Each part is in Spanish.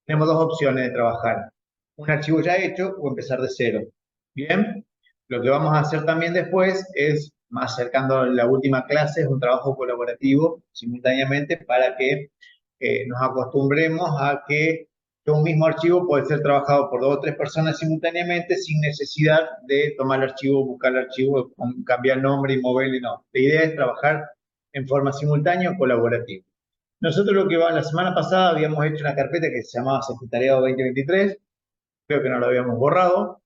Tenemos dos opciones de trabajar. Un archivo ya hecho o empezar de cero. Bien, lo que vamos a hacer también después es, más acercando a la última clase, es un trabajo colaborativo simultáneamente para que nos acostumbremos a que un mismo archivo puede ser trabajado por dos o tres personas simultáneamente sin necesidad de tomar el archivo, buscar el archivo, cambiar el nombre y moverlo. No, la idea es trabajar en forma simultánea o colaborativa. Nosotros la semana pasada habíamos hecho una carpeta que se llamaba Secretariado 2023, creo que no lo habíamos borrado.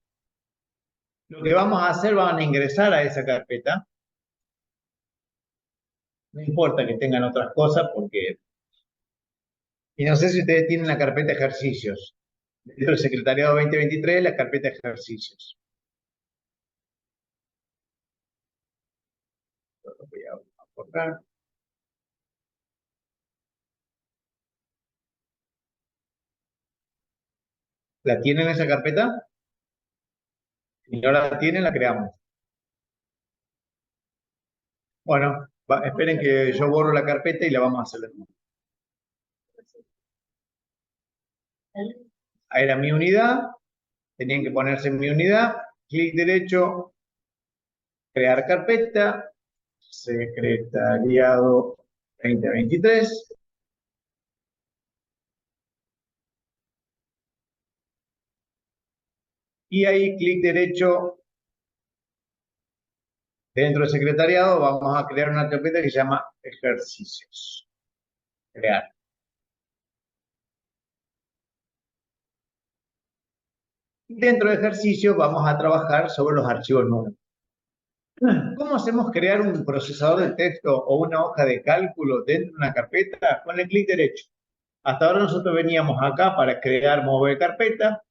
Lo que vamos a hacer, van a ingresar a esa carpeta. No importa que tengan otras cosas porque... Y no sé si ustedes tienen la carpeta ejercicios. Dentro del Secretariado 2023, la carpeta ejercicios. Lo voy a borrar. ¿La tienen esa carpeta? Si no la tienen, la creamos. Bueno, esperen que yo borro la carpeta y la vamos a hacer de nuevo. Ahí era mi unidad. Tenían que ponerse en mi unidad. Clic derecho, crear carpeta, Secretariado 2023. Y ahí clic derecho, dentro del secretariado vamos a crear una carpeta que se llama ejercicios. Crear. Dentro de ejercicios vamos a trabajar sobre los archivos nuevos. ¿Cómo hacemos crear un procesador de texto o una hoja de cálculo dentro de una carpeta? Con el clic derecho. Hasta ahora nosotros veníamos acá para crear, mover carpeta.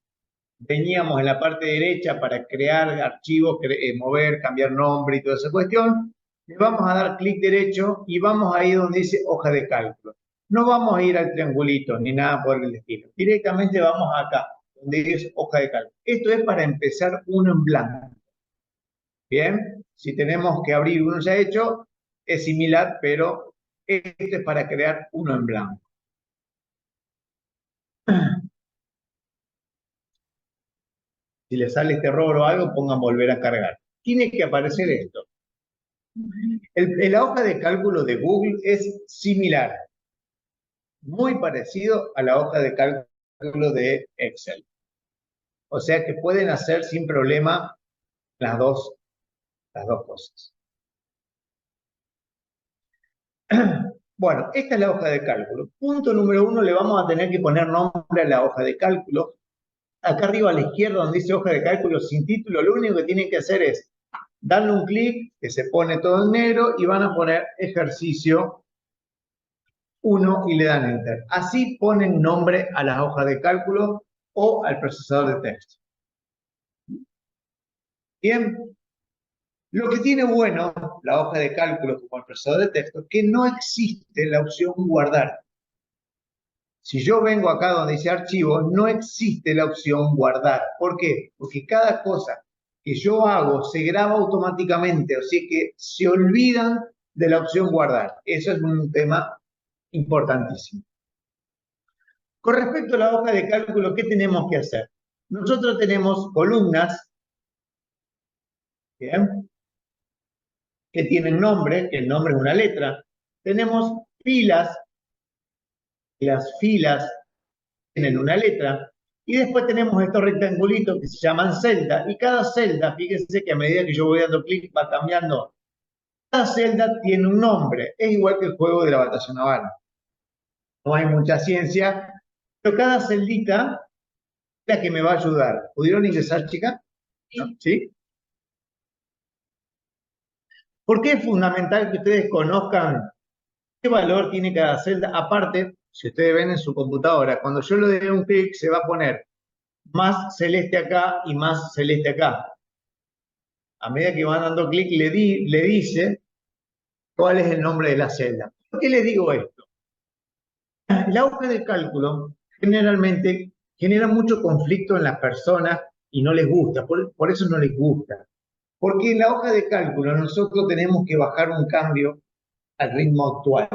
Veníamos en la parte derecha para crear archivos, mover, cambiar nombre y toda esa cuestión. Le vamos a dar clic derecho y vamos a ir donde dice hoja de cálculo. No vamos a ir al triangulito ni nada por el estilo. Directamente vamos acá, donde dice hoja de cálculo. Esto es para empezar uno en blanco. Bien, si tenemos que abrir uno ya hecho, es similar, pero esto es para crear uno en blanco. Si les sale este error o algo, pongan volver a cargar. Tiene que aparecer esto. La hoja de cálculo de Google es similar, muy parecido a la hoja de cálculo de Excel. O sea que pueden hacer sin problema las dos cosas. Bueno, esta es la hoja de cálculo. Punto número 1, le vamos a tener que poner nombre a la hoja de cálculo. Acá arriba a la izquierda donde dice hoja de cálculo sin título, lo único que tienen que hacer es darle un clic, que se pone todo en negro, y van a poner ejercicio 1 y le dan Enter. Así ponen nombre a las hojas de cálculo o al procesador de texto. Bien, lo que tiene bueno la hoja de cálculo como el procesador de texto es que no existe la opción guardar. Si yo vengo acá donde dice archivo, no existe la opción guardar. ¿Por qué? Porque cada cosa que yo hago se graba automáticamente, o sea que se olvidan de la opción guardar. Eso es un tema importantísimo. Con respecto a la hoja de cálculo, ¿qué tenemos que hacer? Nosotros tenemos columnas, ¿bien?, que tienen nombre, que el nombre es una letra. Tenemos filas, que las filas tienen una letra. Y después tenemos estos rectangulitos que se llaman celdas. Y cada celda, fíjense que a medida que yo voy dando clic va cambiando. Cada celda tiene un nombre. Es igual que el juego de la batalla naval. No hay mucha ciencia, pero cada celdita es la que me va a ayudar. ¿Pudieron ingresar, chicas? Sí. ¿Sí? ¿Por qué es fundamental que ustedes conozcan qué valor tiene cada celda? Aparte, si ustedes ven en su computadora, cuando yo le dé un clic se va a poner más celeste acá y más celeste acá. A medida que van dando clic le dice cuál es el nombre de la celda. ¿Por qué les digo esto? La hoja de cálculo generalmente genera mucho conflicto en las personas y no les gusta, por eso no les gusta. Porque en la hoja de cálculo nosotros tenemos que bajar un cambio al ritmo actual.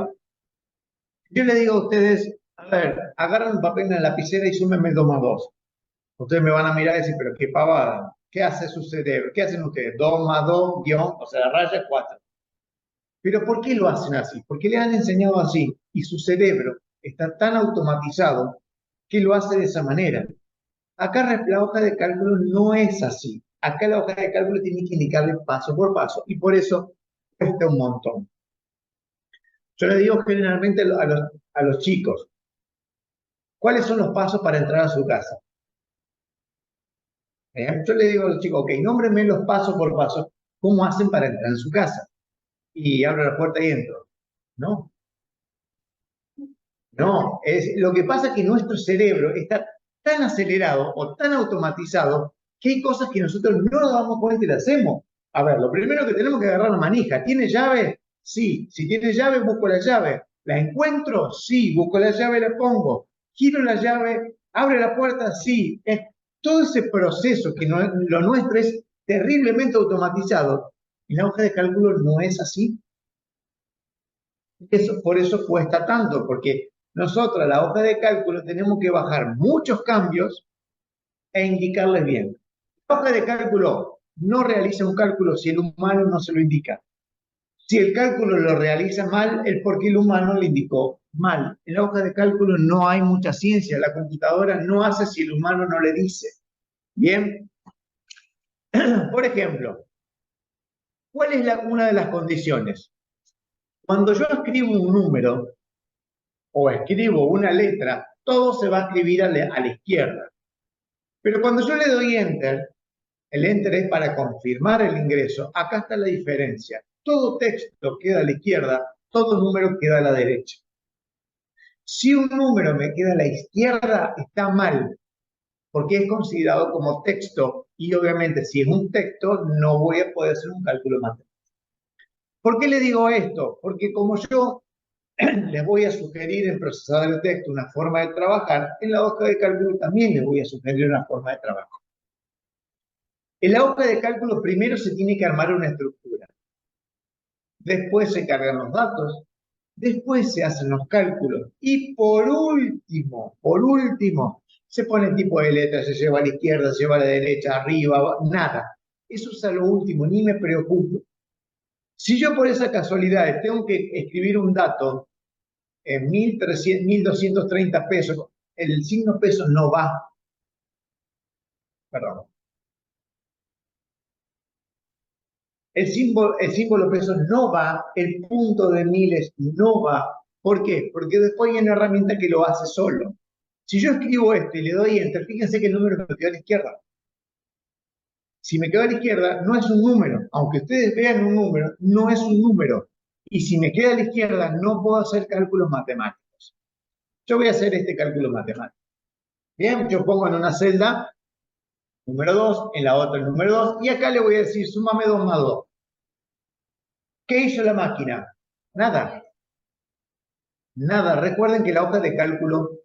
Yo les digo a ustedes, A ver, agarran un papel en la lapicera y súmenme 2 más 2. Ustedes me van a mirar y decir, pero qué pavada. ¿Qué hace su cerebro? ¿Qué hacen ustedes? 2 más 2 guión, o sea, la raya 4. Pero ¿por qué lo hacen así? Porque le han enseñado así y su cerebro está tan automatizado que lo hace de esa manera. Acá la hoja de cálculo no es así. Acá la hoja de cálculo tiene que indicarle paso por paso y por eso cuesta un montón. Yo le digo generalmente a los chicos, ¿cuáles son los pasos para entrar a su casa? Yo le digo a los chicos, ok, nómbrenme los pasos por paso, ¿cómo hacen para entrar en su casa? Y abro la puerta y entro. No, no, lo que pasa es que nuestro cerebro está tan acelerado o tan automatizado que hay cosas que nosotros no nos damos cuenta y las hacemos. A ver, lo primero que tenemos que agarrar la manija. ¿Tiene llave? Sí. Si tiene llave, busco la llave. ¿La encuentro? Sí. Busco la llave, la pongo. Giro la llave, abre la puerta, sí. Todo ese proceso que no, lo nuestro es terriblemente automatizado. En la hoja de cálculo no es así. Por eso cuesta tanto, porque nosotros la hoja de cálculo tenemos que bajar muchos cambios e indicarles bien. La hoja de cálculo no realiza un cálculo si el humano no se lo indica. Si el cálculo lo realiza mal, es porque el humano le indicó mal. En la hoja de cálculo no hay mucha ciencia. La computadora no hace si el humano no le dice. Bien. Por ejemplo, ¿cuál es una de las condiciones? Cuando yo escribo un número o escribo una letra, todo se va a escribir a la izquierda. Pero cuando yo le doy Enter, el Enter es para confirmar el ingreso. Acá está la diferencia. Todo texto queda a la izquierda, todo número queda a la derecha. Si un número me queda a la izquierda, está mal, porque es considerado como texto y obviamente si es un texto no voy a poder hacer un cálculo matemático. ¿Por qué le digo esto? Porque como yo les voy a sugerir en procesador de texto una forma de trabajar, en la hoja de cálculo también les voy a sugerir una forma de trabajo. En la hoja de cálculo primero se tiene que armar una estructura. Después se cargan los datos, después se hacen los cálculos y por último, se pone el tipo de letra, se lleva a la izquierda, se lleva a la derecha, arriba, nada. Eso es a lo último, ni me preocupo. Si yo por esa casualidad tengo que escribir un dato en 1.300, 1.230 pesos, el signo peso no va, perdón. El símbolo peso no va, el punto de miles no va. ¿Por qué? Porque después hay una herramienta que lo hace solo. Si yo escribo esto y le doy enter, fíjense que el número me quedó a la izquierda. Si me quedó a la izquierda, no es un número. Aunque ustedes vean un número, no es un número. Y si me queda a la izquierda, no puedo hacer cálculos matemáticos. Yo voy a hacer este cálculo matemático. Bien, yo pongo en una celda número 2, en la otra el número 2, y acá le voy a decir, súmame 2 más 2. ¿Qué hizo la máquina? Nada. Nada. Recuerden que la hoja de cálculo,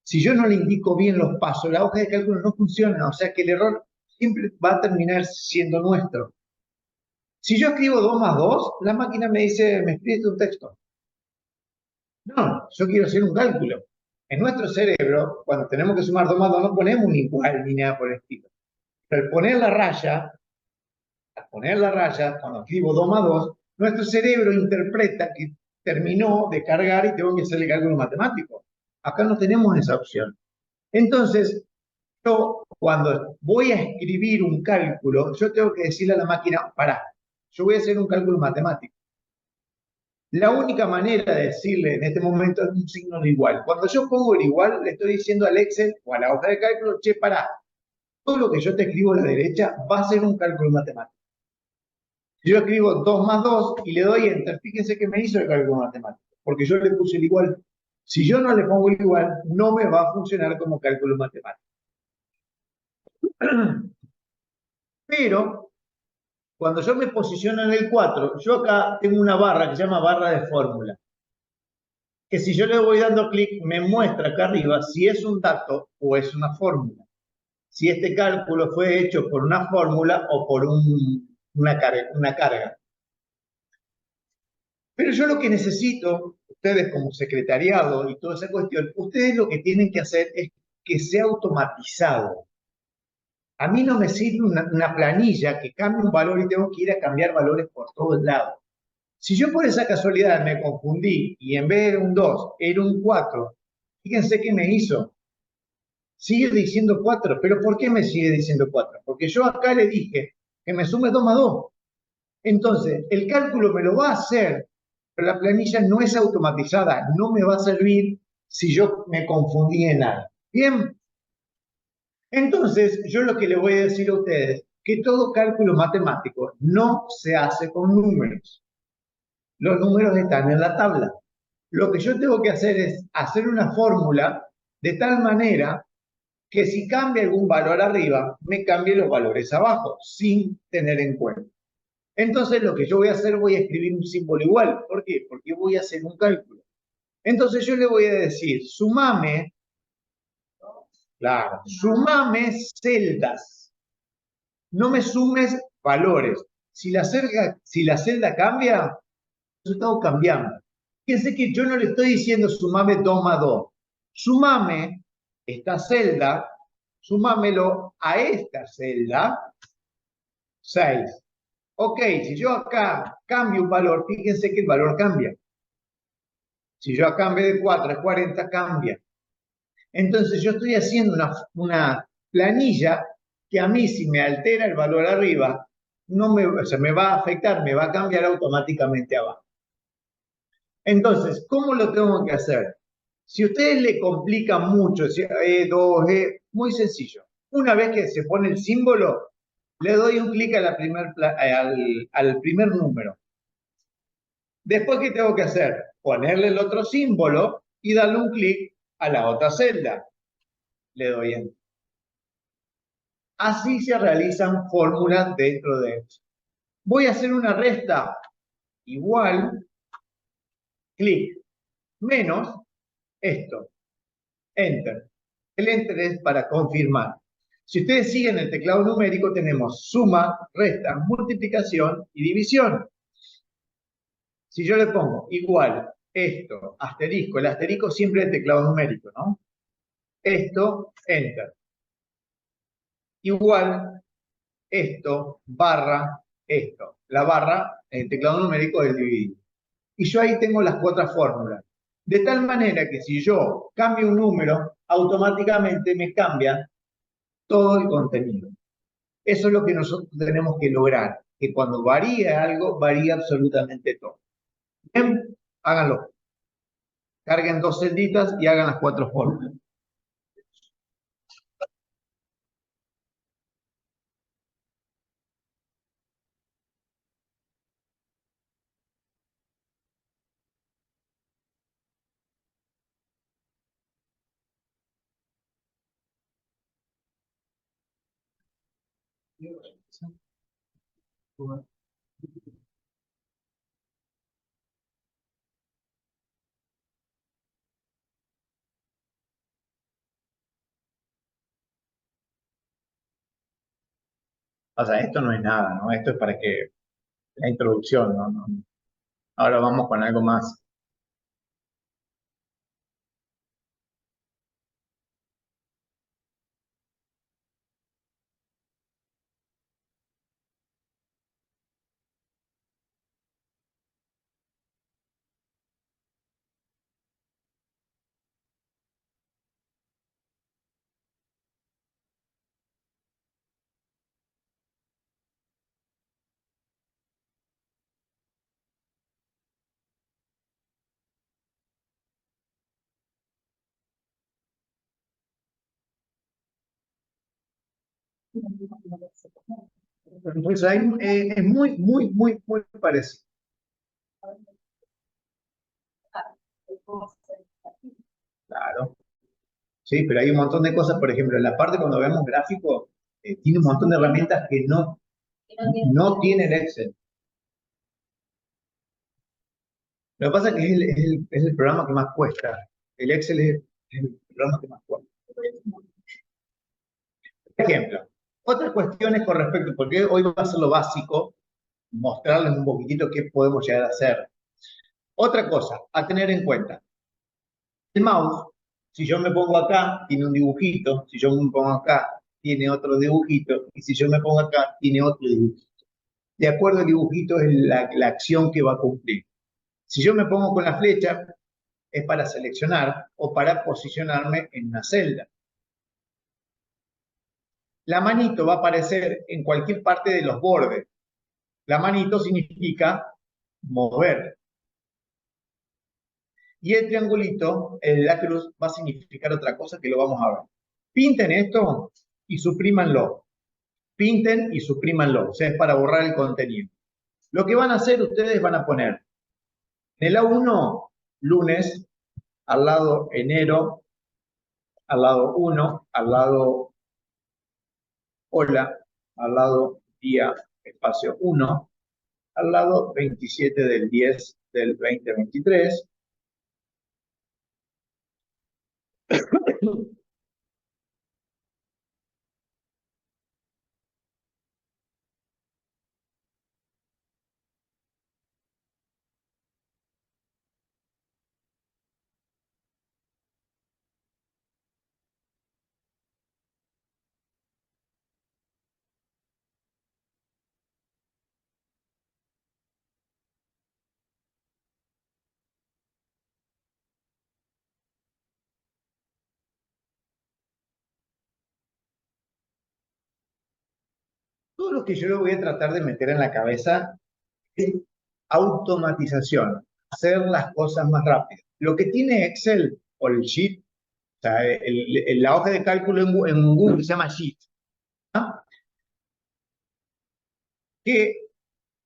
si yo no le indico bien los pasos, la hoja de cálculo no funciona. O sea que el error siempre va a terminar siendo nuestro. Si yo escribo 2 más 2, la máquina me dice, me escribiste un texto. No, yo quiero hacer un cálculo. En nuestro cerebro, cuando tenemos que sumar 2 más 2, no ponemos un igual ni nada por el estilo. Pero al poner la raya, cuando escribo 2 más 2, nuestro cerebro interpreta que terminó de cargar y tengo que hacer el cálculo matemático. Acá no tenemos esa opción. Entonces, yo cuando voy a escribir un cálculo, yo tengo que decirle a la máquina, pará, yo voy a hacer un cálculo matemático. La única manera de decirle en este momento es un signo de igual. Cuando yo pongo el igual, le estoy diciendo al Excel o a la hoja de cálculo, che, pará, todo lo que yo te escribo a la derecha va a ser un cálculo matemático. Si yo escribo 2 más 2 y le doy enter, fíjense que me hizo el cálculo matemático, porque yo le puse el igual. Si yo no le pongo el igual, no me va a funcionar como cálculo matemático. Pero, cuando yo me posiciono en el 4, yo acá tengo una barra que se llama barra de fórmula, que si yo le voy dando clic, me muestra acá arriba si es un dato o es una fórmula. Si este cálculo fue hecho por una fórmula o por una carga. Pero yo lo que necesito ustedes como secretariado y toda esa cuestión, ustedes lo que tienen que hacer es que sea automatizado. A mí no me sirve una planilla que cambie un valor y tengo que ir a cambiar valores por todos lados. Si yo por esa casualidad me confundí y en vez de un 2 era un 4, fíjense qué me hizo. Sigue diciendo 4, pero ¿por qué me sigue diciendo 4? Porque yo acá le dije que me sume 2 más 2. Entonces, el cálculo me lo va a hacer, pero la planilla no es automatizada, no me va a servir si yo me confundí en algo. Bien, entonces yo lo que le voy a decir a ustedes, que todo cálculo matemático no se hace con números. Los números están en la tabla. Lo que yo tengo que hacer es hacer una fórmula de tal manera que si cambia algún valor arriba, me cambie los valores abajo, sin tener en cuenta. Entonces lo que yo voy a hacer, voy a escribir un símbolo igual. ¿Por qué? Porque voy a hacer un cálculo. Entonces yo le voy a decir, sumame, claro, sumame celdas. No me sumes valores. Si la celda cambia, el resultado cambiando. Fíjense que yo no le estoy diciendo sumame 2 más 2. Sumame esta celda, sumámelo a esta celda, 6. Ok, si yo acá cambio un valor, fíjense que el valor cambia. Si yo acá en vez de 4 es 40, cambia. Entonces yo estoy haciendo una planilla que a mí si me altera el valor arriba, no me, o sea, me va a afectar, me va a cambiar automáticamente abajo. Entonces, ¿cómo lo tengo que hacer? Si ustedes le complican mucho, muy sencillo. Una vez que se pone el símbolo, le doy un clic al primer número. Después, ¿qué tengo que hacer? Ponerle el otro símbolo y darle un clic a la otra celda. Le doy Enter. Así se realizan fórmulas dentro de esto. Voy a hacer una resta igual, clic, menos esto, Enter. El Enter es para confirmar. Si ustedes siguen el teclado numérico, tenemos suma, resta, multiplicación y división. Si yo le pongo igual, esto, asterisco, el asterisco siempre es el teclado numérico, ¿no? Esto, Enter. Igual, esto, barra, esto. La barra, en el teclado numérico, es dividir. Y yo ahí tengo las cuatro fórmulas. De tal manera que si yo cambio un número, automáticamente me cambia todo el contenido. Eso es lo que nosotros tenemos que lograr, que cuando varía algo, varía absolutamente todo. Bien, háganlo. Carguen dos celditas y hagan las cuatro fórmulas. O sea, esto no es nada, ¿no? Esto es para que la introducción, ¿no? Ahora vamos con algo más. Entonces ahí es muy parecido. Claro. Sí, pero hay un montón de cosas, por ejemplo, en la parte cuando vemos gráfico, tiene un montón de herramientas que no tiene el Excel. Lo que pasa es que es el programa que más cuesta. El Excel es el programa que más cuesta. Por ejemplo, otras cuestiones con respecto, porque hoy va a ser lo básico, mostrarles un poquitito qué podemos llegar a hacer. Otra cosa a tener en cuenta. El mouse, si yo me pongo acá, tiene un dibujito. Si yo me pongo acá, tiene otro dibujito. Y si yo me pongo acá, tiene otro dibujito. De acuerdo al dibujito es la acción que va a cumplir. Si yo me pongo con la flecha, es para seleccionar o para posicionarme en una celda. La manito va a aparecer en cualquier parte de los bordes. La manito significa mover. Y el triangulito, la cruz, va a significar otra cosa que lo vamos a ver. Pinten esto y suprímanlo. Pinten y suprímanlo. O sea, es para borrar el contenido. Lo que van a hacer, ustedes van a poner en el A1, lunes, al lado enero, al lado 1, al lado hola, al lado día, espacio 1, al lado 27 del 10 del 2023. Todo lo que yo le voy a tratar de meter en la cabeza es automatización, hacer las cosas más rápido. Lo que tiene Excel o el Sheet, o sea, la hoja de cálculo en Google se llama Sheet, ¿no? Que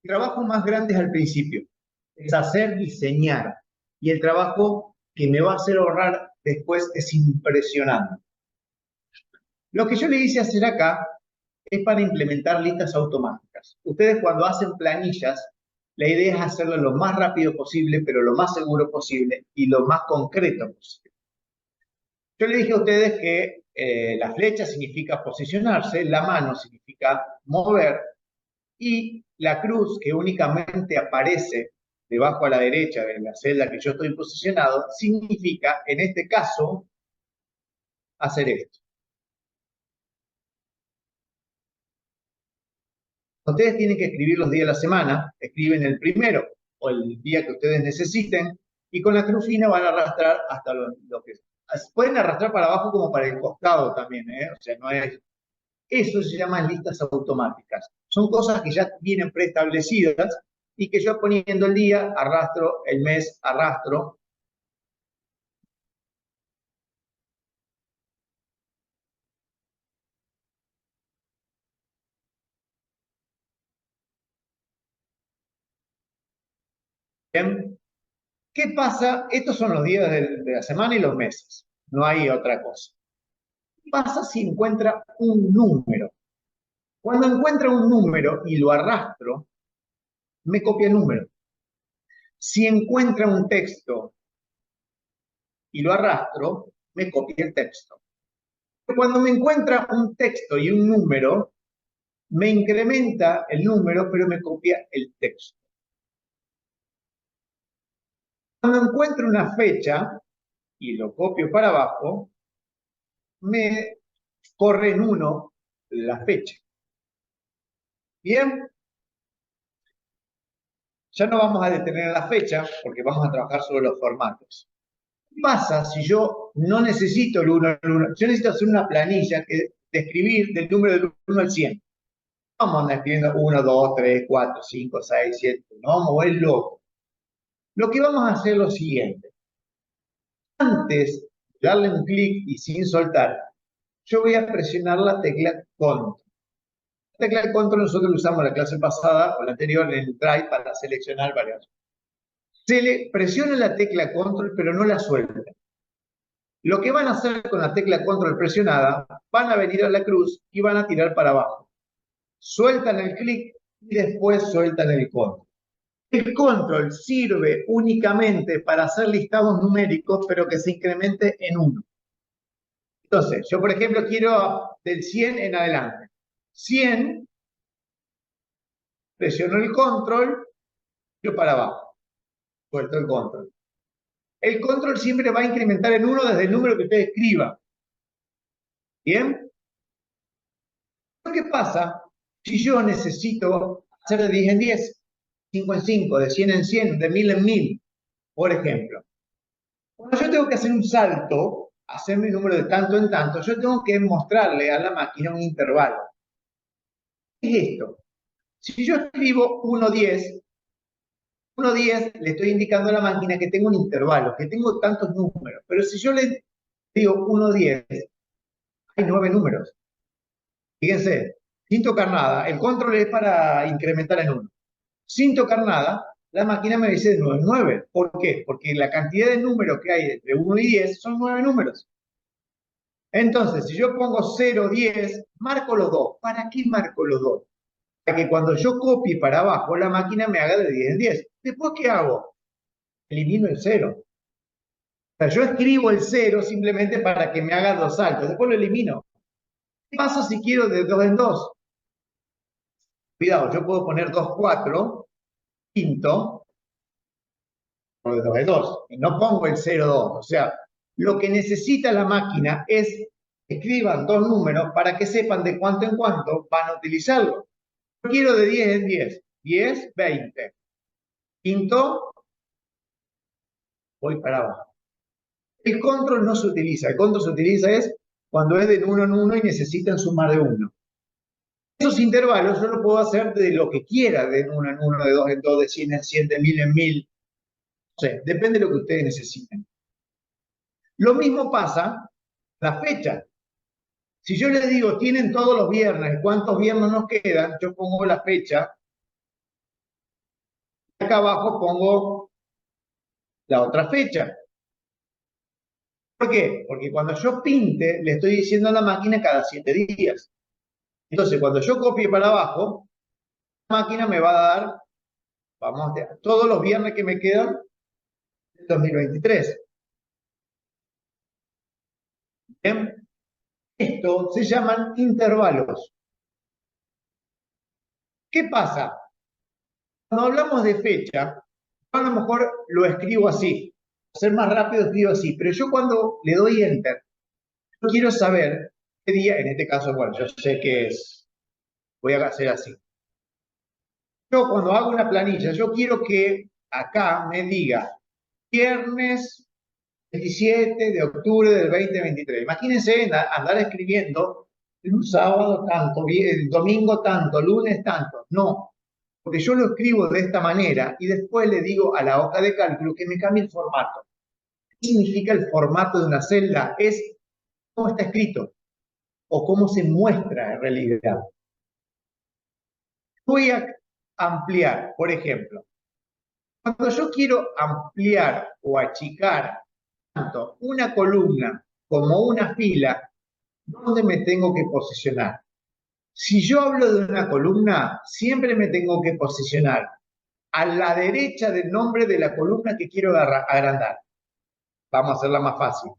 el trabajo más grande es al principio, es hacer, diseñar, y el trabajo que me va a hacer ahorrar después es impresionante. Lo que yo le hice hacer acá es para implementar listas automáticas. Ustedes cuando hacen planillas, la idea es hacerlo lo más rápido posible, pero lo más seguro posible y lo más concreto posible. Yo le dije a ustedes que la flecha significa posicionarse, la mano significa mover y la cruz que únicamente aparece debajo a la derecha de la celda que yo estoy posicionado, significa, en este caso, hacer esto. Ustedes tienen que escribir los días de la semana, escriben el primero o el día que ustedes necesiten, y con la cruz fina van a arrastrar hasta lo que... Pueden arrastrar para abajo como para el costado también, ¿eh? O sea, no es... Eso se llama listas automáticas. Son cosas que ya vienen preestablecidas y que yo poniendo el día, arrastro, el mes, arrastro. ¿Bien? ¿Qué pasa? Estos son los días de la semana y los meses. No hay otra cosa. ¿Qué pasa si encuentra un número? Cuando encuentro un número y lo arrastro, me copia el número. Si encuentra un texto y lo arrastro, me copia el texto. Cuando me encuentra un texto y un número, me incrementa el número, pero me copia el texto. Cuando encuentro una fecha y lo copio para abajo, me corre en 1 la fecha. Bien, ya no vamos a detener la fecha porque vamos a trabajar sobre los formatos. ¿Qué pasa si yo no necesito el 1 al 1? Yo necesito hacer una planilla que describir del número del 1 al 100. Vamos a andar escribiendo 1, 2, 3, 4, 5, 6, 7. No vamos a mover loco. Lo que vamos a hacer es lo siguiente. Antes de darle un clic y sin soltar, yo voy a presionar la tecla Control. La tecla Control nosotros lo usamos la clase pasada o la anterior en el Drive para seleccionar varias. Se le presiona la tecla Control, pero no la suelta. Lo que van a hacer con la tecla Control presionada, van a venir a la cruz y van a tirar para abajo. Sueltan el clic y después sueltan el Control. El Control sirve únicamente para hacer listados numéricos, pero que se incremente en 1. Entonces, yo por ejemplo quiero del 100 en adelante. 100, presiono el Control, yo para abajo. suelto el control. El control siempre va a incrementar en 1 desde el número que usted escriba. ¿Bien? ¿Qué pasa si yo necesito hacer de 10 en 10, 5 en 5, de 100 en 100, de 1000 en 1000, por ejemplo? Cuando yo tengo que hacer un salto, hacer mi número de tanto en tanto, yo tengo que mostrarle a la máquina un intervalo. ¿Qué es esto? Si yo escribo 1, 10, 1, 10, le estoy indicando a la máquina que tengo un intervalo, que tengo tantos números. Pero si yo le digo 1, 10, hay 9 números. Fíjense, sin tocar nada. El control es para incrementar en 1. Sin tocar nada, la máquina me dice de 9 en 9. ¿Por qué? Porque la cantidad de números que hay entre 1 y 10 son 9 números. Entonces, si yo pongo 0, 10, marco los dos. ¿Para qué marco los dos? Para que cuando yo copie para abajo, la máquina me haga de 10 en 10. Después, ¿qué hago? Elimino el 0. O sea, yo escribo el 0 simplemente para que me haga dos saltos. Después lo elimino. ¿Qué pasa si quiero de 2 en 2? Cuidado, yo puedo poner 2, 4, quinto, o de 2 en 2. Y no pongo el 0, 2. O sea, lo que necesita la máquina es que escriban dos números para que sepan de cuánto en cuánto van a utilizarlo. Yo quiero de 10 en 10. 10, 20. Quinto, voy para abajo. El control no se utiliza. El control se utiliza es cuando es de 1 en 1 y necesitan sumar de 1. Esos intervalos yo lo puedo hacer de lo que quiera, de 1 en 1, de 2 en 2, de 100 en 100, de 1000 en 1000. O sea, depende de lo que ustedes necesiten. Lo mismo pasa la fecha. Si yo les digo, tienen todos los viernes, ¿cuántos viernes nos quedan? Yo pongo la fecha. Acá abajo pongo la otra fecha. ¿Por qué? Porque cuando yo pinte, le estoy diciendo a la máquina cada 7 días. Entonces, cuando yo copie para abajo, la máquina me va a dar, vamos, todos los viernes que me quedan del 2023. ¿Bien? Esto se llaman intervalos. ¿Qué pasa? Cuando hablamos de fecha, yo a lo mejor lo escribo así. Para ser más rápido escribo así. Pero yo cuando le doy Enter, yo quiero saber qué día, en este caso, bueno, yo sé que es, voy a hacer así. Yo cuando hago una planilla, yo quiero que acá me diga viernes 27 de octubre del 2023. Imagínense andar escribiendo un sábado tanto, el domingo tanto, lunes tanto. No, porque yo lo escribo de esta manera y después le digo a la hoja de cálculo que me cambie el formato. ¿Qué significa el formato de una celda? Es cómo está escrito o cómo se muestra en realidad. Voy a ampliar, por ejemplo. Cuando yo quiero ampliar o achicar tanto una columna como una fila, ¿dónde me tengo que posicionar? Si yo hablo de una columna, siempre me tengo que posicionar a la derecha del nombre de la columna que quiero agrandar. Vamos a hacerla más fácil.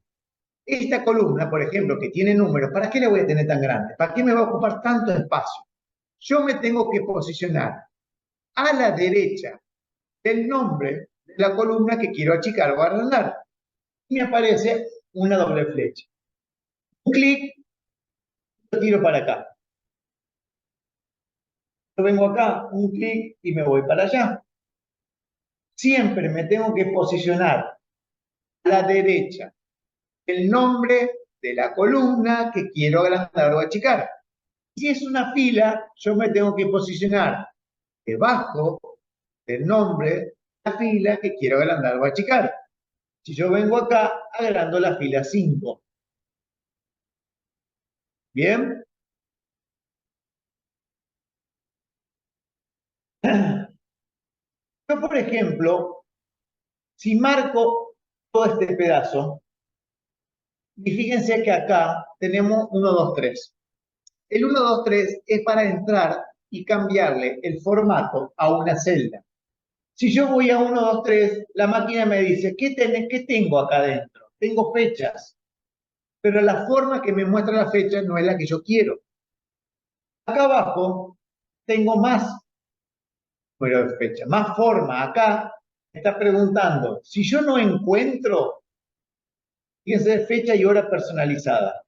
Esta columna, por ejemplo, que tiene números, ¿para qué la voy a tener tan grande? ¿Para qué me va a ocupar tanto espacio? Yo me tengo que posicionar a la derecha del nombre de la columna que quiero achicar o agrandar. Y me aparece una doble flecha. Un clic, lo tiro para acá. Yo vengo acá, un clic y me voy para allá. Siempre me tengo que posicionar a la derecha el nombre de la columna que quiero agrandar o achicar. Si es una fila, yo me tengo que posicionar debajo del nombre de la fila que quiero agrandar o achicar. Si yo vengo acá, agrando la fila 5. ¿Bien? Yo, por ejemplo, si marco todo este pedazo, y fíjense que acá tenemos 1, 2, 3. El 1, 2, 3 es para entrar y cambiarle el formato a una celda. Si yo voy a 1, 2, 3, la máquina me dice, ¿qué tengo acá adentro? Tengo fechas, pero la forma que me muestra la fecha no es la que yo quiero. Acá abajo tengo más número de fecha, más forma. Acá Está preguntando, si yo no encuentro, fíjense, fecha y hora personalizada.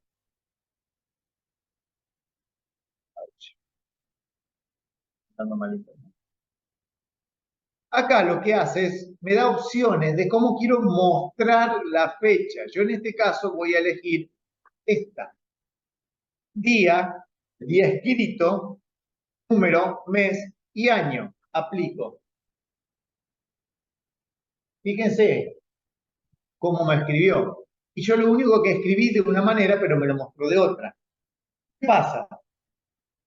Dando malito. Acá lo que hace es, me da opciones de cómo quiero mostrar la fecha. Yo en este caso voy a elegir esta. Día escrito, número, mes y año. Aplico. Fíjense cómo me escribió. Y yo lo único que escribí de una manera, pero me lo mostró de otra. ¿Qué pasa?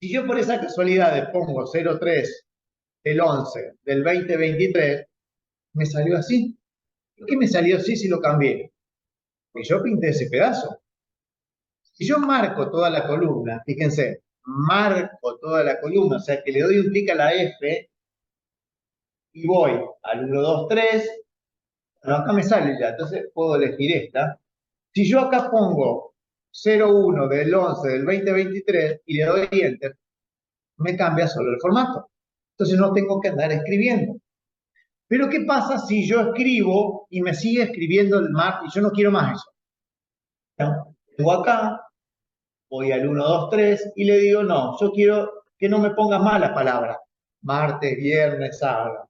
Si yo por esa casualidad le pongo 03 del 11 del 2023, me salió así. ¿Por qué me salió así si lo cambié? Porque yo pinté ese pedazo. Si yo marco toda la columna, fíjense, marco toda la columna, o sea que le doy un clic a la F y voy al 1, 2, 3, bueno, acá me sale ya, entonces puedo elegir esta. Si yo acá pongo 01 del 11 del 2023 y le doy Enter, me cambia solo el formato. Entonces no tengo que andar escribiendo. Pero ¿qué pasa si yo escribo y me sigue escribiendo el mar y yo no quiero más eso? Tengo acá, voy al 1, 2, 3 y le digo, no, yo quiero que no me pongas más la palabra. Martes, viernes, sábado.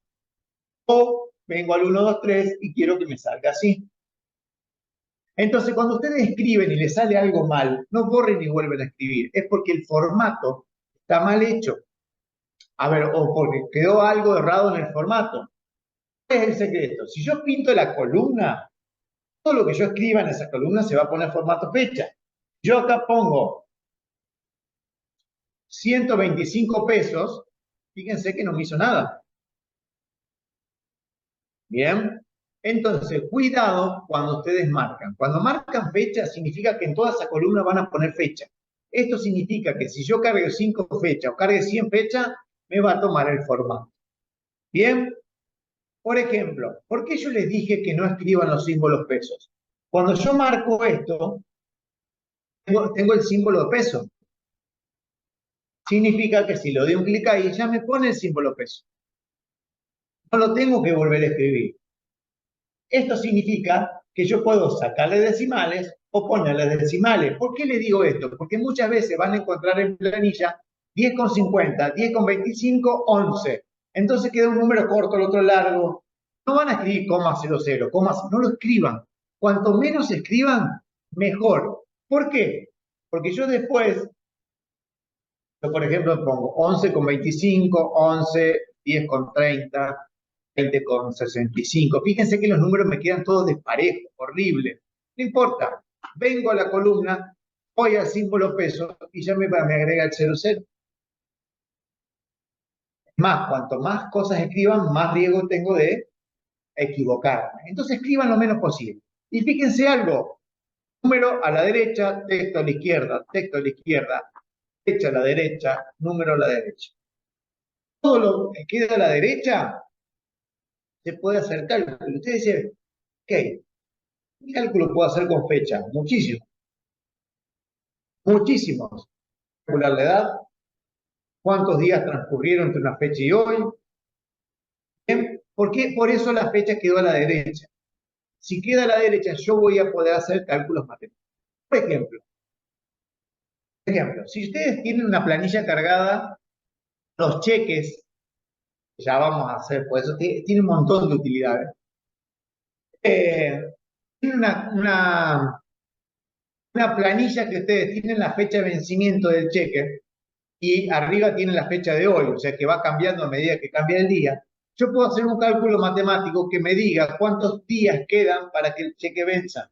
O vengo al 1, 2, 3 y quiero que me salga así. Entonces, cuando ustedes escriben y les sale algo mal, no borren y vuelven a escribir. Es porque el formato está mal hecho. A ver, o porque quedó algo errado en el formato. ¿Cuál es el secreto? Si yo pinto la columna, todo lo que yo escriba en esa columna se va a poner formato fecha. Yo acá pongo 125 pesos, fíjense que no me hizo nada. Bien, entonces cuidado cuando ustedes marcan. Cuando marcan fecha significa que en toda esa columna van a poner fecha. Esto significa que si yo cargue 5 fechas o cargue 100 fechas, me va a tomar el formato. Bien, por ejemplo, ¿por qué yo les dije que no escriban los símbolos pesos? Cuando yo marco esto, tengo el símbolo de peso. Significa que si le doy un clic ahí, ya me pone el símbolo peso. No lo tengo que volver a escribir. Esto significa que yo puedo sacarle decimales o ponerle decimales. ¿Por qué le digo esto? Porque muchas veces van a encontrar en planilla 10,50, 10,25, 11. Entonces queda un número corto, el otro largo. No van a escribir coma 00, no lo escriban. Cuanto menos escriban, mejor. ¿Por qué? Porque yo después, yo por ejemplo pongo 11,25, 11, 10,30, 20,65. Fíjense que los números me quedan todos desparejos, horrible. No importa, vengo a la columna, voy al símbolo peso y ya me agrega el 00. Más, cuanto más cosas escriban, más riesgo tengo de equivocarme. Entonces escriban lo menos posible. Y fíjense algo, número a la derecha, texto a la izquierda, texto a la izquierda, fecha a la derecha, número a la derecha. Todo lo que queda a la derecha se puede hacer cálculo. Ustedes dicen, ok, ¿qué cálculo puedo hacer con fecha? Muchísimo, muchísimos. Calcular la edad, cuántos días transcurrieron entre una fecha y hoy. ¿Bien? ¿Por qué? Por eso la fecha quedó a la derecha. Si queda a la derecha, yo voy a poder hacer cálculos matemáticos. Por ejemplo, si ustedes tienen una planilla cargada, los cheques, ya vamos a hacer, por eso tiene un montón de utilidades. Tiene una planilla que ustedes tienen la fecha de vencimiento del cheque y arriba tienen la fecha de hoy, o sea que va cambiando a medida que cambia el día. Yo puedo hacer un cálculo matemático que me diga cuántos días quedan para que el cheque venza.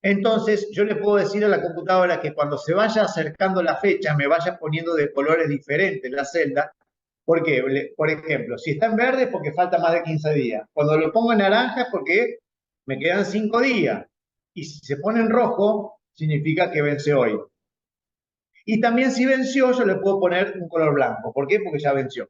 Entonces, yo le puedo decir a la computadora que cuando se vaya acercando la fecha, me vaya poniendo de colores diferentes la celda. Porque, por ejemplo, si está en verde es porque falta más de 15 días. Cuando lo pongo en naranja es porque me quedan 5 días. Y si se pone en rojo, significa que vence hoy. Y también si venció, yo le puedo poner un color blanco. ¿Por qué? Porque ya venció.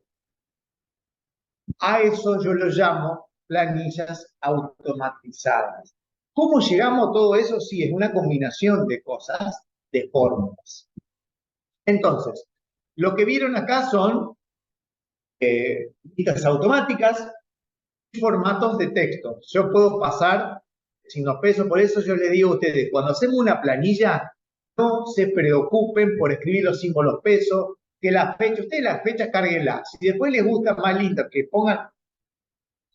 A eso yo lo llamo planillas automatizadas. ¿Cómo llegamos a todo eso? Sí, es una combinación de cosas, de fórmulas. Entonces, lo que vieron acá son listas automáticas, formatos de texto. Yo puedo pasar signos pesos, por eso yo les digo a ustedes, cuando hacemos una planilla, no se preocupen por escribir los símbolos pesos, que las fechas, ustedes las fechas cárguenlas. Si después les gusta más lindo que pongan,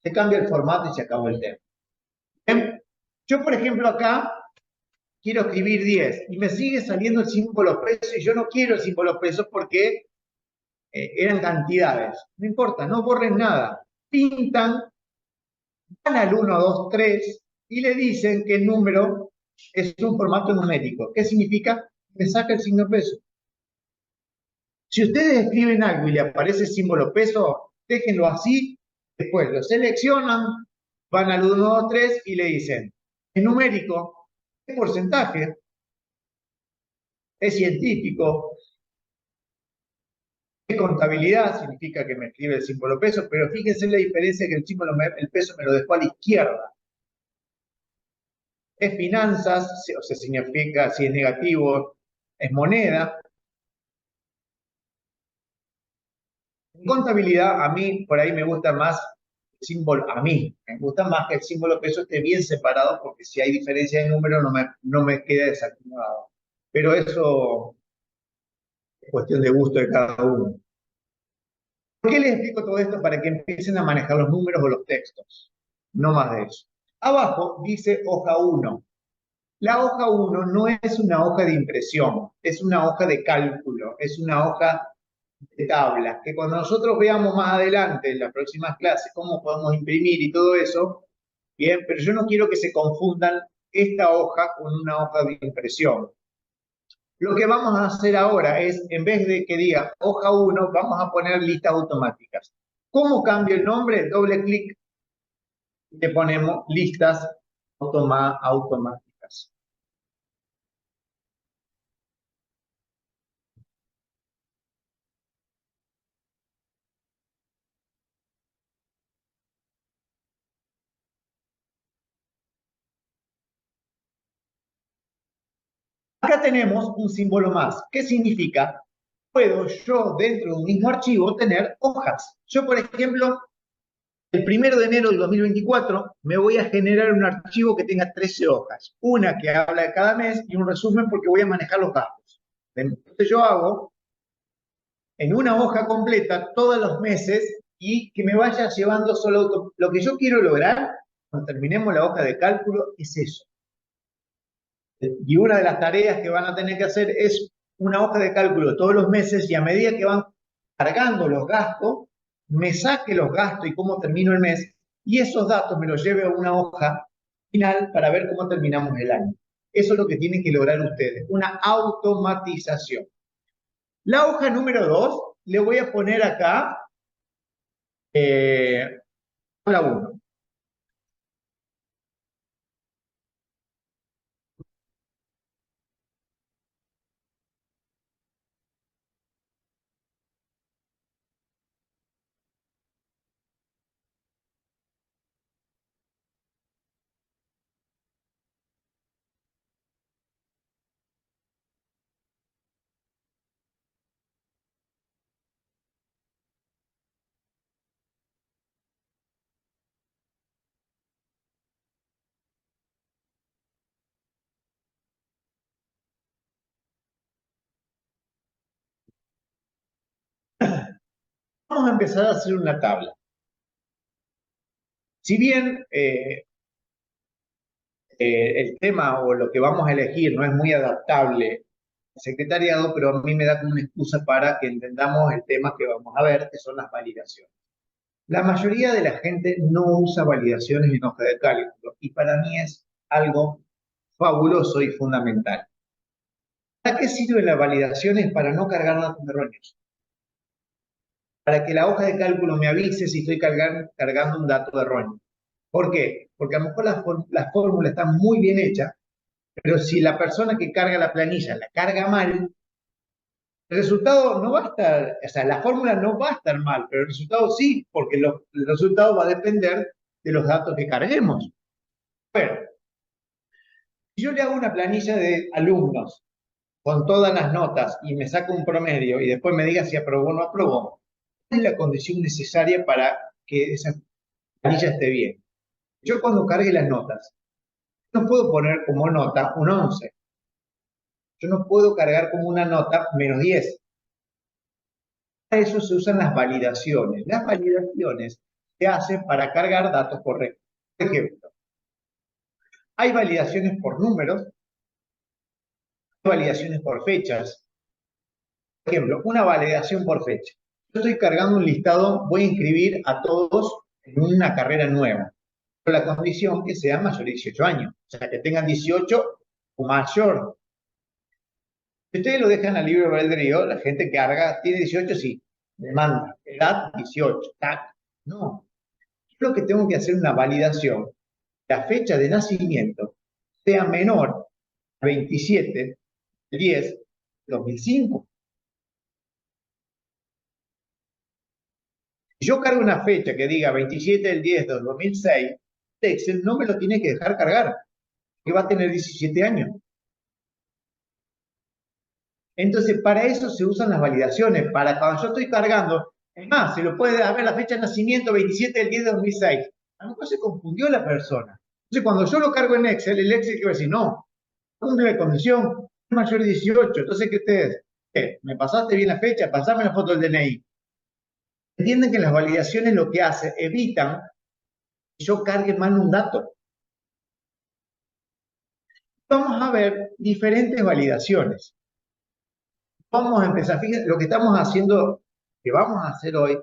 se cambia el formato y se acabó el tema. ¿Bien? Yo, por ejemplo, acá quiero escribir 10 y me sigue saliendo el símbolo peso y yo no quiero el símbolo peso porque eran cantidades. No importa, no borren nada. Pintan, van al 1, 2, 3 y le dicen que el número es un formato numérico. ¿Qué significa? Me saca el signo peso. Si ustedes escriben algo y le aparece el símbolo peso, déjenlo así, después lo seleccionan, van al 1, 2, 3 y le dicen, es numérico, es porcentaje, es científico, es contabilidad, significa que me escribe el símbolo peso, pero fíjense la diferencia que el peso me lo dejó a la izquierda. Es finanzas, o sea, significa si es negativo, es moneda. En contabilidad, a mí por ahí me gusta más el símbolo, a mí, me gusta más que el símbolo peso esté bien separado, porque si hay diferencia de número no me queda desacomodado. Pero eso es cuestión de gusto de cada uno. ¿Por qué les explico todo esto? Para que empiecen a manejar los números o los textos. No más de eso. Abajo dice hoja 1. La hoja 1 no es una hoja de impresión, es una hoja de cálculo, es una hoja de tablas, que cuando nosotros veamos más adelante en las próximas clases cómo podemos imprimir y todo eso, bien, pero yo no quiero que se confundan esta hoja con una hoja de impresión. Lo que vamos a hacer ahora es, en vez de que diga hoja 1, vamos a poner listas automáticas. ¿Cómo cambio el nombre? Doble clic y le ponemos listas automáticas. Acá tenemos un símbolo más. ¿Qué significa? Puedo yo dentro de un mismo archivo tener hojas. Yo, por ejemplo, el 1 de enero del 2024 me voy a generar un archivo que tenga 13 hojas. Una que habla de cada mes y un resumen porque voy a manejar los gastos. Entonces yo hago en una hoja completa todos los meses y que me vaya llevando solo. Lo que yo quiero lograr cuando terminemos la hoja de cálculo es eso. Y una de las tareas que van a tener que hacer es una hoja de cálculo todos los meses y a medida que van cargando los gastos, me saque los gastos y cómo termino el mes y esos datos me los lleve a una hoja final para ver cómo terminamos el año. Eso es lo que tienen que lograr ustedes, una automatización. La hoja número 2, le voy a poner acá la 1. Vamos a empezar a hacer una tabla. Si bien el tema o lo que vamos a elegir no es muy adaptable al secretariado, pero a mí me da como una excusa para que entendamos el tema que vamos a ver, que son las validaciones. La mayoría de la gente no usa validaciones en hoja de cálculo y para mí es algo fabuloso y fundamental. ¿Para qué sirven las validaciones? Para no cargar datos erróneos. Para que la hoja de cálculo me avise si estoy cargando un dato erróneo. ¿Por qué? Porque a lo mejor las fórmulas están muy bien hechas, pero si la persona que carga la planilla la carga mal, el resultado no va a estar, o sea, la fórmula no va a estar mal, pero el resultado sí, porque el resultado va a depender de los datos que carguemos. Bueno, si yo le hago una planilla de alumnos con todas las notas y me saco un promedio y después me diga si aprobó o no aprobó, ¿Cuál es la condición necesaria para que esa planilla esté bien? Yo cuando cargue las notas, no puedo poner como nota un 11. Yo no puedo cargar como una nota -10. Para eso se usan las validaciones. Las validaciones se hacen para cargar datos correctos. Por ejemplo, hay validaciones por números, hay validaciones por fechas. Por ejemplo, una validación por fecha. Yo estoy cargando un listado, voy a inscribir a todos en una carrera nueva, con la condición que sean mayores de 18 años, o sea, que tengan 18 o mayor. Si ustedes lo dejan al libre albedrío, la gente carga, tiene 18, sí, demanda, edad 18, tac. No, yo lo que tengo que hacer una validación, la fecha de nacimiento sea menor a 27 de 10 2005. Si yo cargo una fecha que diga 27 del 10 del 2006, Excel no me lo tiene que dejar cargar, que va a tener 17 años. Entonces, para eso se usan las validaciones, para cuando yo estoy cargando, es más, se lo puede dar la fecha de nacimiento 27 del 10 de 2006. A lo mejor se confundió la persona. Entonces, cuando yo lo cargo en Excel, el Excel quiere decir, no, cumple la condición, es mayor de 18. Entonces, ¿qué ustedes? ¿Me pasaste bien la fecha? Pasame la foto del DNI. Entienden que las validaciones lo que hacen, evitan que yo cargue mal un dato. Vamos a ver diferentes validaciones. Vamos a empezar, fíjense, lo que estamos haciendo, que vamos a hacer hoy,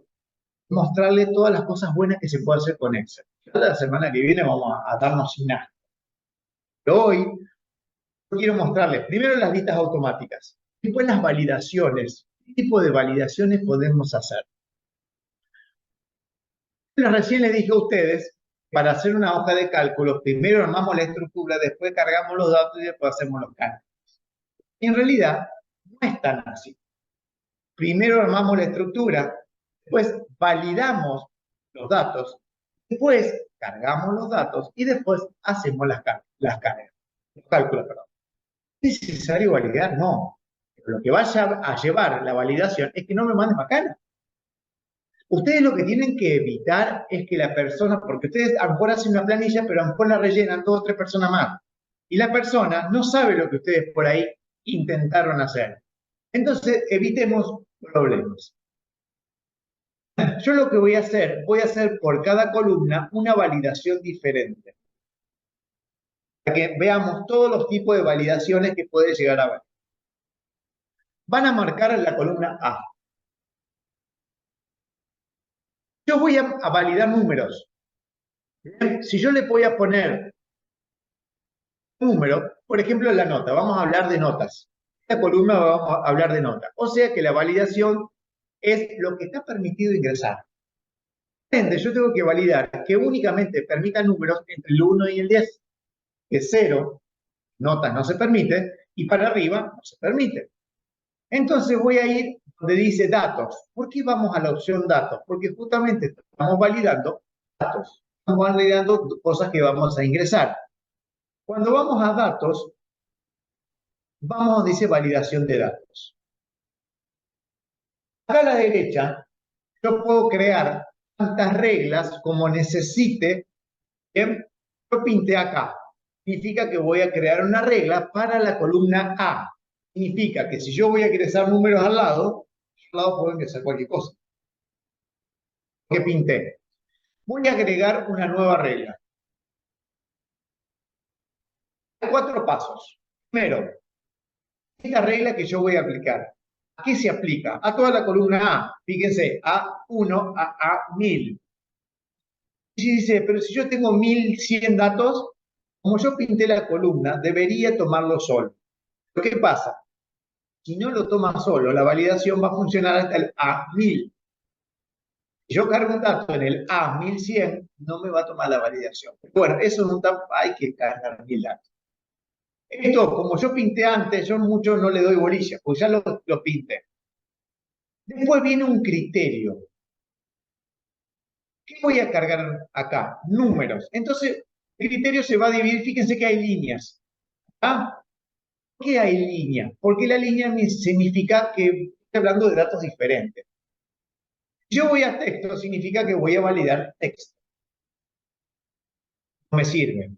mostrarle todas las cosas buenas que se puede hacer con Excel. Ya la semana que viene vamos a darnos sin nada. Pero hoy quiero mostrarles primero las listas automáticas, después las validaciones. ¿Qué tipo de validaciones podemos hacer? Recién les dije a ustedes, para hacer una hoja de cálculo, primero armamos la estructura, después cargamos los datos y después hacemos los cálculos. En realidad, no es tan así. Primero armamos la estructura, después validamos los datos, después cargamos los datos y después hacemos las cargas, los cálculos, perdón. ¿Es necesario validar? No. Pero lo que vaya a llevar la validación es que no me manden macana. Ustedes lo que tienen que evitar es que la persona, porque ustedes a lo mejor hacen una planilla, pero a lo mejor la rellenan 2 o 3 personas más. Y la persona no sabe lo que ustedes por ahí intentaron hacer. Entonces, evitemos problemas. Yo lo que voy a hacer por cada columna una validación diferente. Para que veamos todos los tipos de validaciones que puede llegar a ver. Van a marcar la columna A. Yo voy a validar números. Si yo le voy a poner un número, por ejemplo, la nota, vamos a hablar de notas. Esta columna vamos a hablar de notas. O sea que la validación es lo que está permitido ingresar. Yo tengo que validar que únicamente permita números entre el 1 y el 10, que 0, notas no se permite, y para arriba no se permite. Entonces voy a ir donde dice datos. ¿Por qué vamos a la opción datos? Porque justamente estamos validando datos. Estamos validando cosas que vamos a ingresar. Cuando vamos a datos, vamos, dice validación de datos. Acá a la derecha, yo puedo crear tantas reglas como necesite. Bien, yo pinté acá. Significa que voy a crear una regla para la columna A. Significa que si yo voy a ingresar números al lado puedo ingresar cualquier cosa. Que pinté. Voy a agregar una nueva regla. Hay 4 pasos. Primero, esta regla que yo voy a aplicar. ¿A qué se aplica? A toda la columna A. Fíjense, A1 a A1000. Y dice, pero si yo tengo 1100 datos, como yo pinté la columna, debería tomarlo solo. ¿Pero qué pasa? Si no lo toma solo, la validación va a funcionar hasta el A1000. Si yo cargo un dato en el A1100, no me va a tomar la validación. Bueno, eso no hay que cargar 1000 datos. Esto, como yo pinté antes, yo mucho no le doy bolilla, pues ya lo pinté. Después viene un criterio. ¿Qué voy a cargar acá? Números. Entonces, el criterio se va a dividir, fíjense que hay líneas. ¿Ah? ¿Por qué hay línea? Porque la línea significa que estoy hablando de datos diferentes. Si yo voy a texto, significa que voy a validar texto. No me sirve.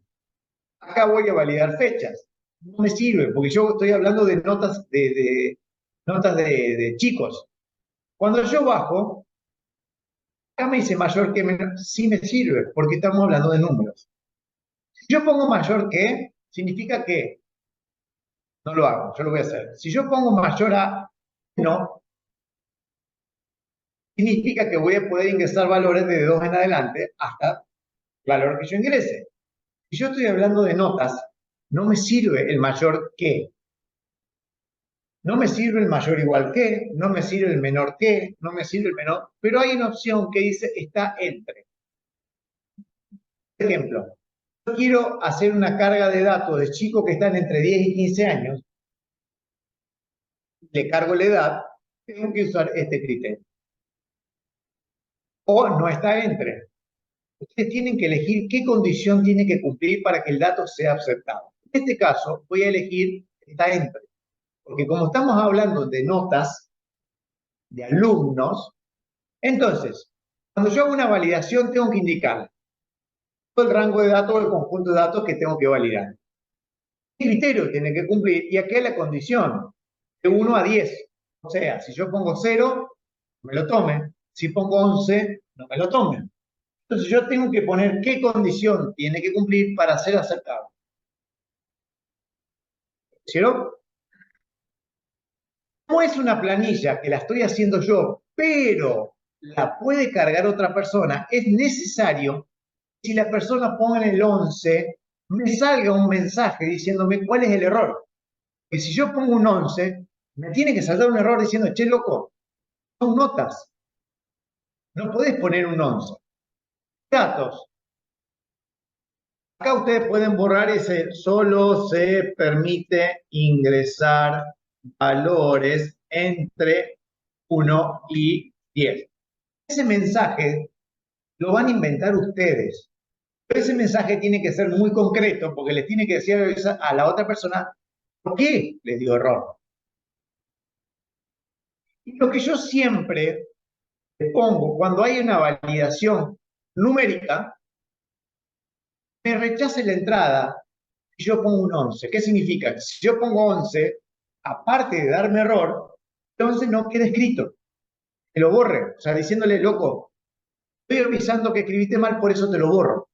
Acá voy a validar fechas. No me sirve, porque yo estoy hablando de notas notas de chicos. Cuando yo bajo, acá me dice mayor que menor, sí me sirve, porque estamos hablando de números. Si yo pongo mayor que, significa que no lo hago, yo lo voy a hacer. Si yo pongo mayor a no, significa que voy a poder ingresar valores de 2 en adelante hasta el valor que yo ingrese. Si yo estoy hablando de notas, no me sirve el mayor que. No me sirve el mayor igual que, no me sirve el menor que, no me sirve el menor, pero hay una opción que dice está entre. Por ejemplo, yo quiero hacer una carga de datos de chicos que están entre 10 y 15 años, le cargo la edad, tengo que usar este criterio. O no está entre. Ustedes tienen que elegir qué condición tiene que cumplir para que el dato sea aceptado. En este caso, voy a elegir está entre. Porque como estamos hablando de notas de alumnos, entonces, cuando yo hago una validación, tengo que indicar todo el rango de datos o el conjunto de datos que tengo que validar. ¿Qué criterio tiene que cumplir? Y aquí es la condición, de 1 a 10. O sea, si yo pongo 0, no me lo tomen. Si pongo 11, no me lo tomen. Entonces yo tengo que poner qué condición tiene que cumplir para ser aceptado. ¿Cierto? No es una planilla que la estoy haciendo yo, pero la puede cargar otra persona, es necesario que si la persona ponga en el 11, me salga un mensaje diciéndome cuál es el error. Que si yo pongo un 11, me tiene que saltar un error diciendo, che, loco, son notas. No podés poner un 11. Datos. Acá ustedes pueden borrar ese, solo se permite ingresar valores entre 1 y 10. Ese mensaje lo van a inventar ustedes. Pero ese mensaje tiene que ser muy concreto porque les tiene que decir a la otra persona por qué les dio error. Y lo que yo siempre pongo cuando hay una validación numérica, me rechace la entrada y yo pongo un 11. ¿Qué significa? Si yo pongo 11, aparte de darme error, el 11 no queda escrito. Que lo borre. O sea, diciéndole, loco, estoy avisando que escribiste mal, por eso te lo borro.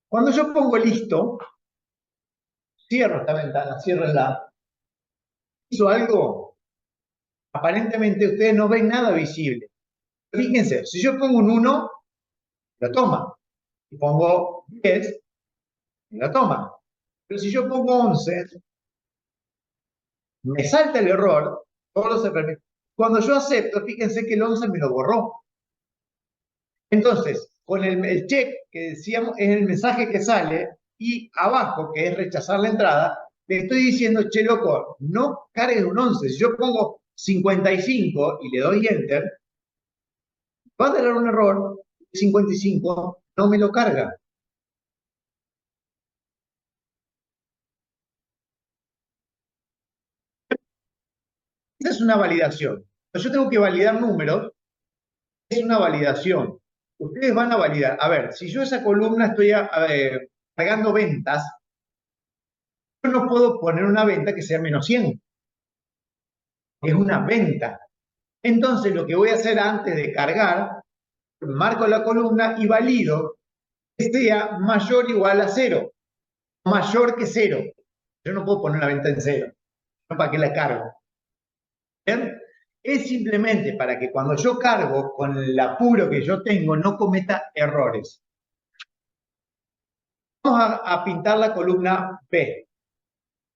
Cuando yo pongo listo, cierro esta ventana, ciérrenla. ¿Hizo algo? Aparentemente ustedes no ven nada visible. Fíjense, si yo pongo un 1, lo toma. Si pongo 10, lo toma. Pero si yo pongo 11, me salta el error, solo se permite. Cuando yo acepto, fíjense que el 11 me lo borró. Entonces, con el check que decíamos, es el mensaje que sale, y abajo, que es rechazar la entrada, le estoy diciendo, che, loco, no cargues un 11. Si yo pongo 55 y le doy enter, va a tener un error, 55 no me lo carga. Esa es una validación. Yo tengo que validar números, es una validación. Ustedes van a validar. A ver, si yo esa columna estoy pagando ventas, yo no puedo poner una venta que sea menos 100. Es una venta. Entonces, lo que voy a hacer antes de cargar, marco la columna y valido que sea mayor o igual a 0. Mayor que 0. Yo no puedo poner una venta en 0. ¿Para qué la cargo? ¿Bien? Es simplemente para que cuando yo cargo con el apuro que yo tengo no cometa errores. Vamos a pintar la columna B.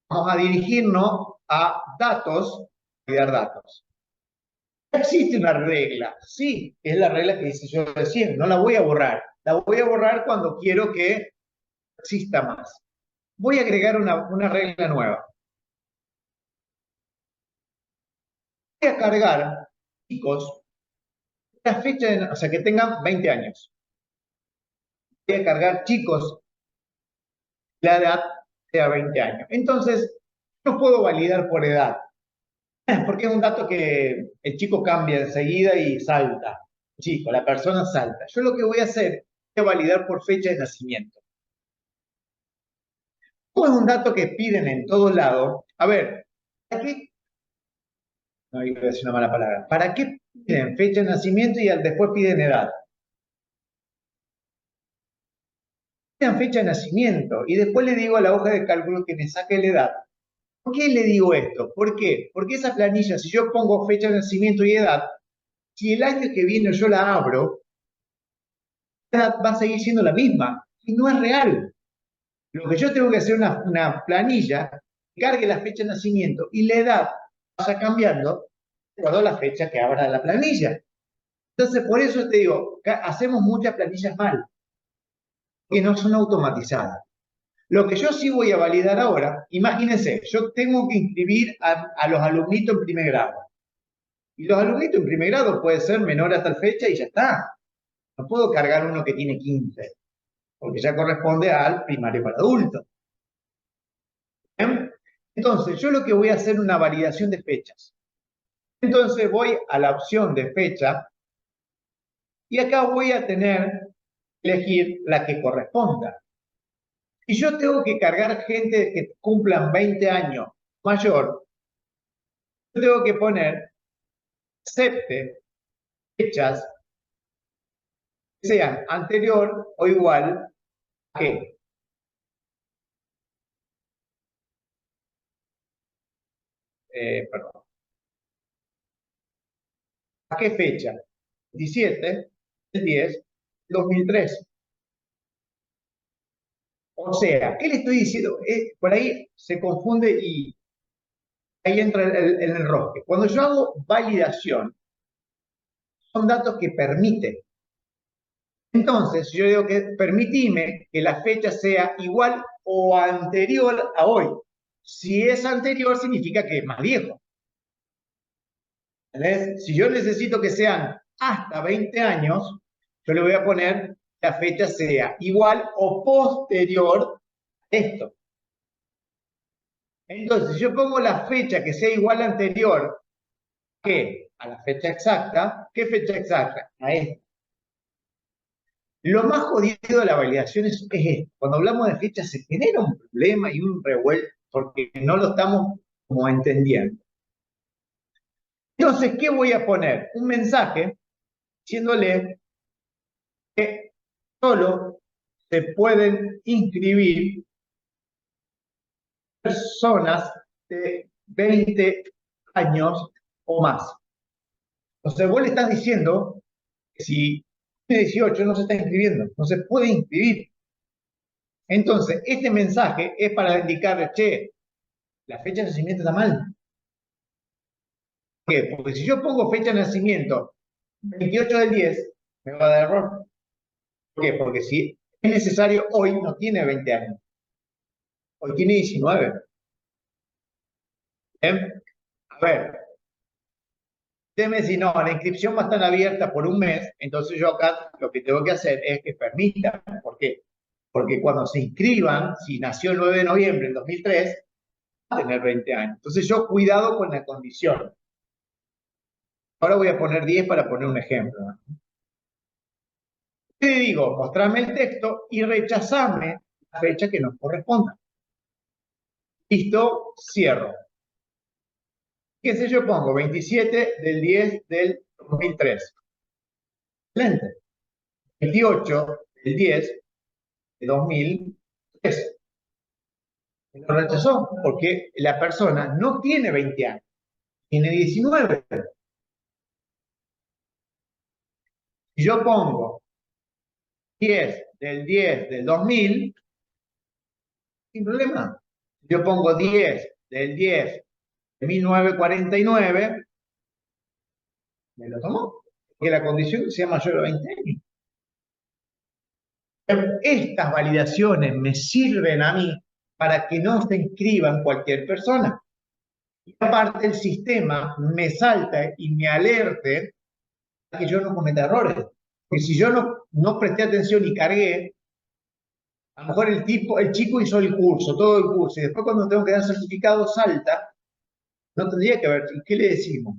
Vamos a dirigirnos a datos y dar datos. Existe una regla, sí, es la regla que hice yo recién, no la voy a borrar. La voy a borrar cuando quiero que exista más. Voy a agregar una regla nueva. Voy a cargar chicos, la fecha o sea, que tengan 20 años. Voy a cargar chicos, la edad sea 20 años. Entonces, no puedo validar por edad. Porque es un dato que el chico cambia enseguida y salta. Chico, la persona salta. Yo lo que voy a hacer es validar por fecha de nacimiento. Como es un dato que piden en todos lados, a ver, ¿para qué? No iba a decir una mala palabra. ¿Para qué piden fecha de nacimiento y después piden edad? Piden fecha de nacimiento y después le digo a la hoja de cálculo que me saque la edad. ¿Por qué le digo esto? ¿Por qué? Porque esa planilla, si yo pongo fecha de nacimiento y edad, si el año que viene yo la abro, la edad va a seguir siendo la misma y no es real. Lo que yo tengo que hacer es una planilla que cargue la fecha de nacimiento y la edad vaya cambiando de acuerdo a la fecha que abra la planilla. Entonces, por eso te digo, hacemos muchas planillas mal, que no son automatizadas. Lo que yo sí voy a validar ahora, imagínense, yo tengo que inscribir a los alumnitos en primer grado. Y los alumnitos en primer grado puede ser menor a tal fecha y ya está. No puedo cargar uno que tiene 15, porque ya corresponde al primario para adultos. ¿Bien? Entonces, yo lo que voy a hacer es una validación de fechas. Entonces voy a la opción de fecha y acá voy a elegir la que corresponda. Y yo tengo que cargar gente que cumplan 20 años mayor, yo tengo que poner acepte fechas que sean anterior o igual a qué. Perdón. ¿A qué fecha? 17 del 10 2003. O sea, ¿qué le estoy diciendo? Por ahí se confunde y ahí entra el enrosque. Cuando yo hago validación, son datos que permiten. Entonces, yo digo que permitime que la fecha sea igual o anterior a hoy. Si es anterior, significa que es más viejo. ¿Entendés? Si yo necesito que sean hasta 20 años, yo le voy a poner la fecha sea igual o posterior a esto. Entonces, si yo pongo la fecha que sea igual anterior ¿qué? A la fecha exacta. ¿Qué fecha exacta? A esta. Lo más jodido de la validación es esto. Cuando hablamos de fecha se genera un problema y un revuelto porque no lo estamos como entendiendo. Entonces, ¿qué voy a poner? Un mensaje diciéndole que solo se pueden inscribir personas de 20 años o más. Entonces, vos le estás diciendo que si tiene 18 no se está inscribiendo, no se puede inscribir. Entonces, este mensaje es para indicarle, che, la fecha de nacimiento está mal. ¿Por qué? Porque si yo pongo fecha de nacimiento 28 del 10, me va a dar error. ¿Por qué? Porque si es necesario, hoy no tiene 20 años. Hoy tiene 19. ¿Bien? A ver, usted me dice, no, la inscripción va a estar abierta por un mes, entonces yo acá lo que tengo que hacer es que permita. ¿Por qué? Porque cuando se inscriban, si nació el 9 de noviembre del 2003, va a tener 20 años. Entonces yo cuidado con la condición. Ahora voy a poner 10 para poner un ejemplo. Te digo, mostrame el texto y rechazame la fecha que nos corresponda. Listo, cierro. ¿Qué sé yo? Pongo 27 del 10 del 2003. Excelente. 28 del 10 de 2003. Lo rechazó porque la persona no tiene 20 años, tiene 19. Si yo pongo 10 del 10 del 2000, sin problema. Si yo pongo 10 del 10 de 1949, me lo tomó. Que la condición sea mayor a 20 años. Estas validaciones me sirven a mí para que no se inscriban cualquier persona. Y aparte el sistema me salta y me alerte para que yo no cometa errores. Porque si yo no presté atención y cargué, a lo mejor el chico hizo el curso, todo el curso, y después cuando tengo que dar certificado salta No tendría que haber, ¿qué le decimos?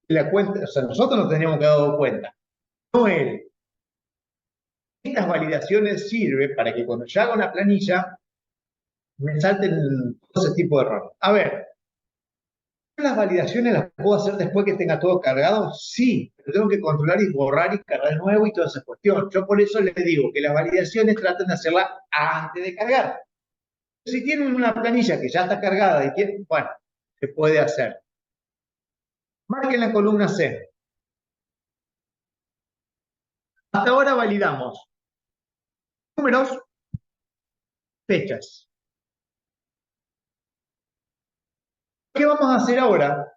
La cuenta, o sea, nosotros nos teníamos que haber dado cuenta, no él. Estas validaciones sirven para que cuando yo haga una planilla me salten todo ese tipo de errores. A ver, las validaciones las puedo hacer después que tenga todo cargado, sí, pero tengo que controlar y borrar y cargar de nuevo y toda esa cuestión. Yo por eso les digo que las validaciones traten de hacerlas antes de cargar. Si tienen una planilla que ya está cargada y tienen, bueno, se puede hacer. Marquen la columna C. Hasta ahora validamos números, fechas. ¿Qué vamos a hacer ahora?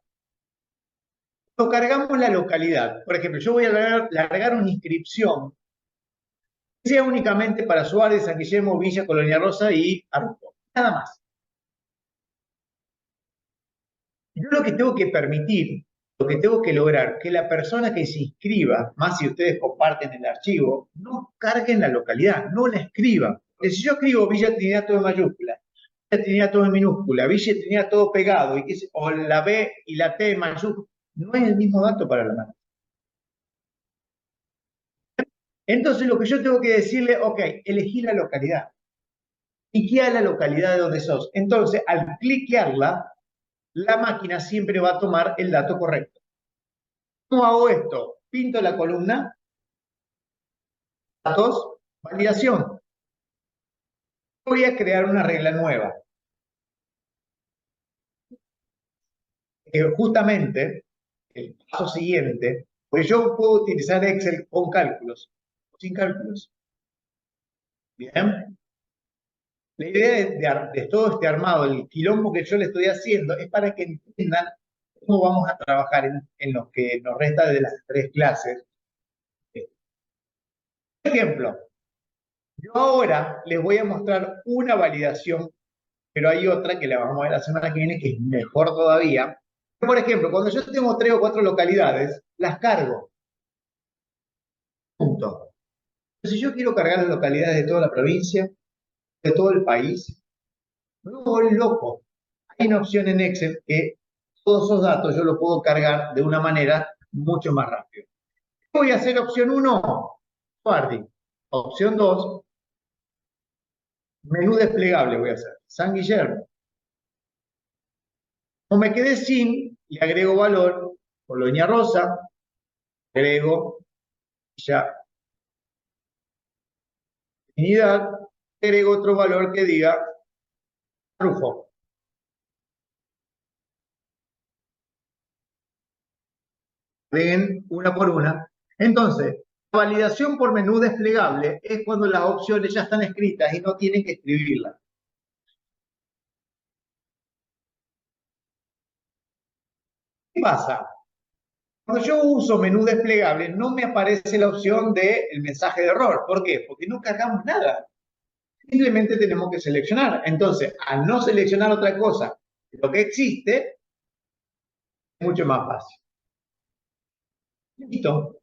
Lo cargamos la localidad. Por ejemplo, yo voy a largar una inscripción que sea únicamente para Suárez, San Guillermo, Villa, Colonia Rosa y Arroyo. Nada más. Yo lo que tengo que permitir, lo que tengo que lograr, que la persona que se inscriba, más si ustedes comparten el archivo, no carguen la localidad, no la escriban. Porque si yo escribo Villa Trinidad todo en mayúscula, Villa Trinidad todo en minúscula, Villa Trinidad todo pegado, o la B y la T en mayúscula, no es el mismo dato para la mano. Entonces lo que yo tengo que decirle, ok, elegí la localidad. Cliquea la localidad de donde sos. Entonces, al cliquearla, la máquina siempre va a tomar el dato correcto. ¿Cómo hago esto? Pinto la columna, datos, validación. Voy a crear una regla nueva. Justamente, el paso siguiente, pues yo puedo utilizar Excel con cálculos, sin cálculos. Bien. La idea de todo este armado, el quilombo que yo le estoy haciendo, es para que entiendan cómo vamos a trabajar en lo que nos resta de las 3 clases. Por ejemplo, yo ahora les voy a mostrar una validación, pero hay otra que la vamos a ver la semana que viene, que es mejor todavía. Por ejemplo, cuando yo tengo 3 o 4 localidades, las cargo. Punto. Si yo quiero cargar las localidades de toda la provincia, de todo el país, me voy loco. Hay una opción en Excel que todos esos datos yo los puedo cargar de una manera mucho más rápido. Voy a hacer opción 1, Guardi. Opción 2, menú desplegable voy a hacer. San Guillermo. O me quedé sin, le agrego valor, Colonia Rosa, agrego ya unidad, agrego otro valor que diga Rufo. Ven una por una. Entonces, la validación por menú desplegable es cuando las opciones ya están escritas y no tienen que escribirlas. ¿Qué pasa? Cuando yo uso menú desplegable, no me aparece la opción del mensaje de error. ¿Por qué? Porque no cargamos nada. Simplemente tenemos que seleccionar. Entonces, al no seleccionar otra cosa, lo que existe, es mucho más fácil. Listo.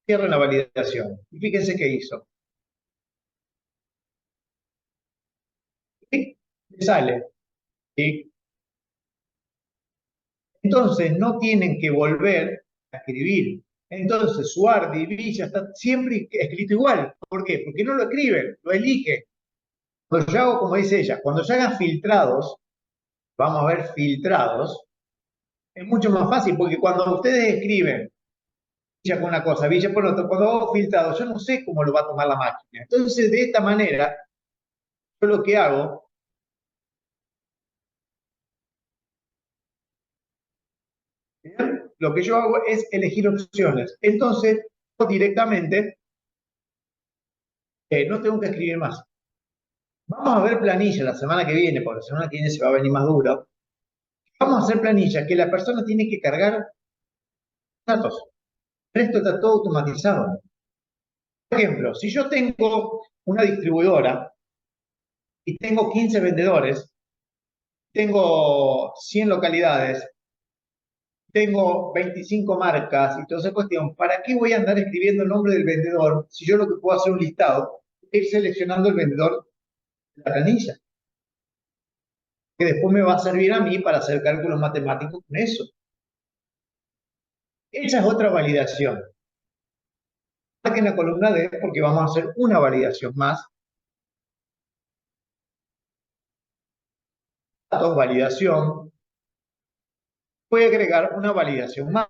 Cierro la validación. Y fíjense qué hizo. ¿Sí? Le sale. ¿Sí? Entonces, no tienen que volver a escribir. Entonces, Suardi y Villa está siempre escrito igual. ¿Por qué? Porque no lo escriben, lo eligen. Cuando yo hago como dice ella, cuando yo haga filtrados, vamos a ver filtrados, es mucho más fácil, porque cuando ustedes escriben Villa por una cosa, Villa por otra, cuando hago filtrados, yo no sé cómo lo va a tomar la máquina. Entonces, de esta manera, yo lo que hago, ¿bien? Lo que yo hago es elegir opciones. Entonces, directamente, no tengo que escribir más. Vamos a ver planilla la semana que viene, porque la semana que viene se va a venir más duro. Vamos a hacer planilla que la persona tiene que cargar datos. Esto está todo automatizado. Por ejemplo, si yo tengo una distribuidora y tengo 15 vendedores, tengo 100 localidades, tengo 25 marcas y toda esa cuestión, ¿para qué voy a andar escribiendo el nombre del vendedor si yo lo que puedo hacer un listado es ir seleccionando el vendedor de la planilla? que después me va a servir a mí para hacer cálculos matemáticos con eso. Esa es otra validación. Aquí en la columna D, porque vamos a hacer una validación más. Datos, validación. Voy a agregar una validación más.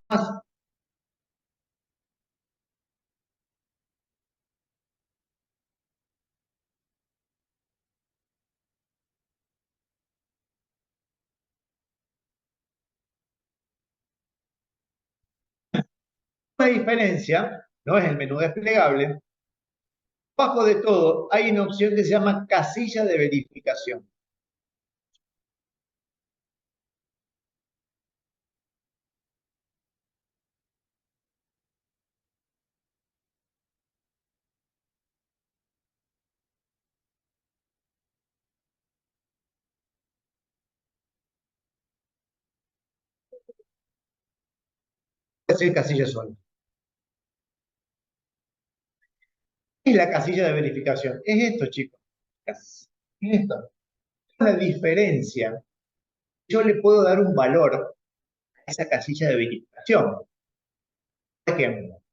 Una diferencia, no es el menú desplegable. Abajo de todo hay una opción que se llama casilla de verificación. Es decir, casilla sola. ¿Qué es la casilla de verificación? Es esto, chicos. Es esto. La diferencia. Yo le puedo dar un valor a esa casilla de verificación. Por ejemplo,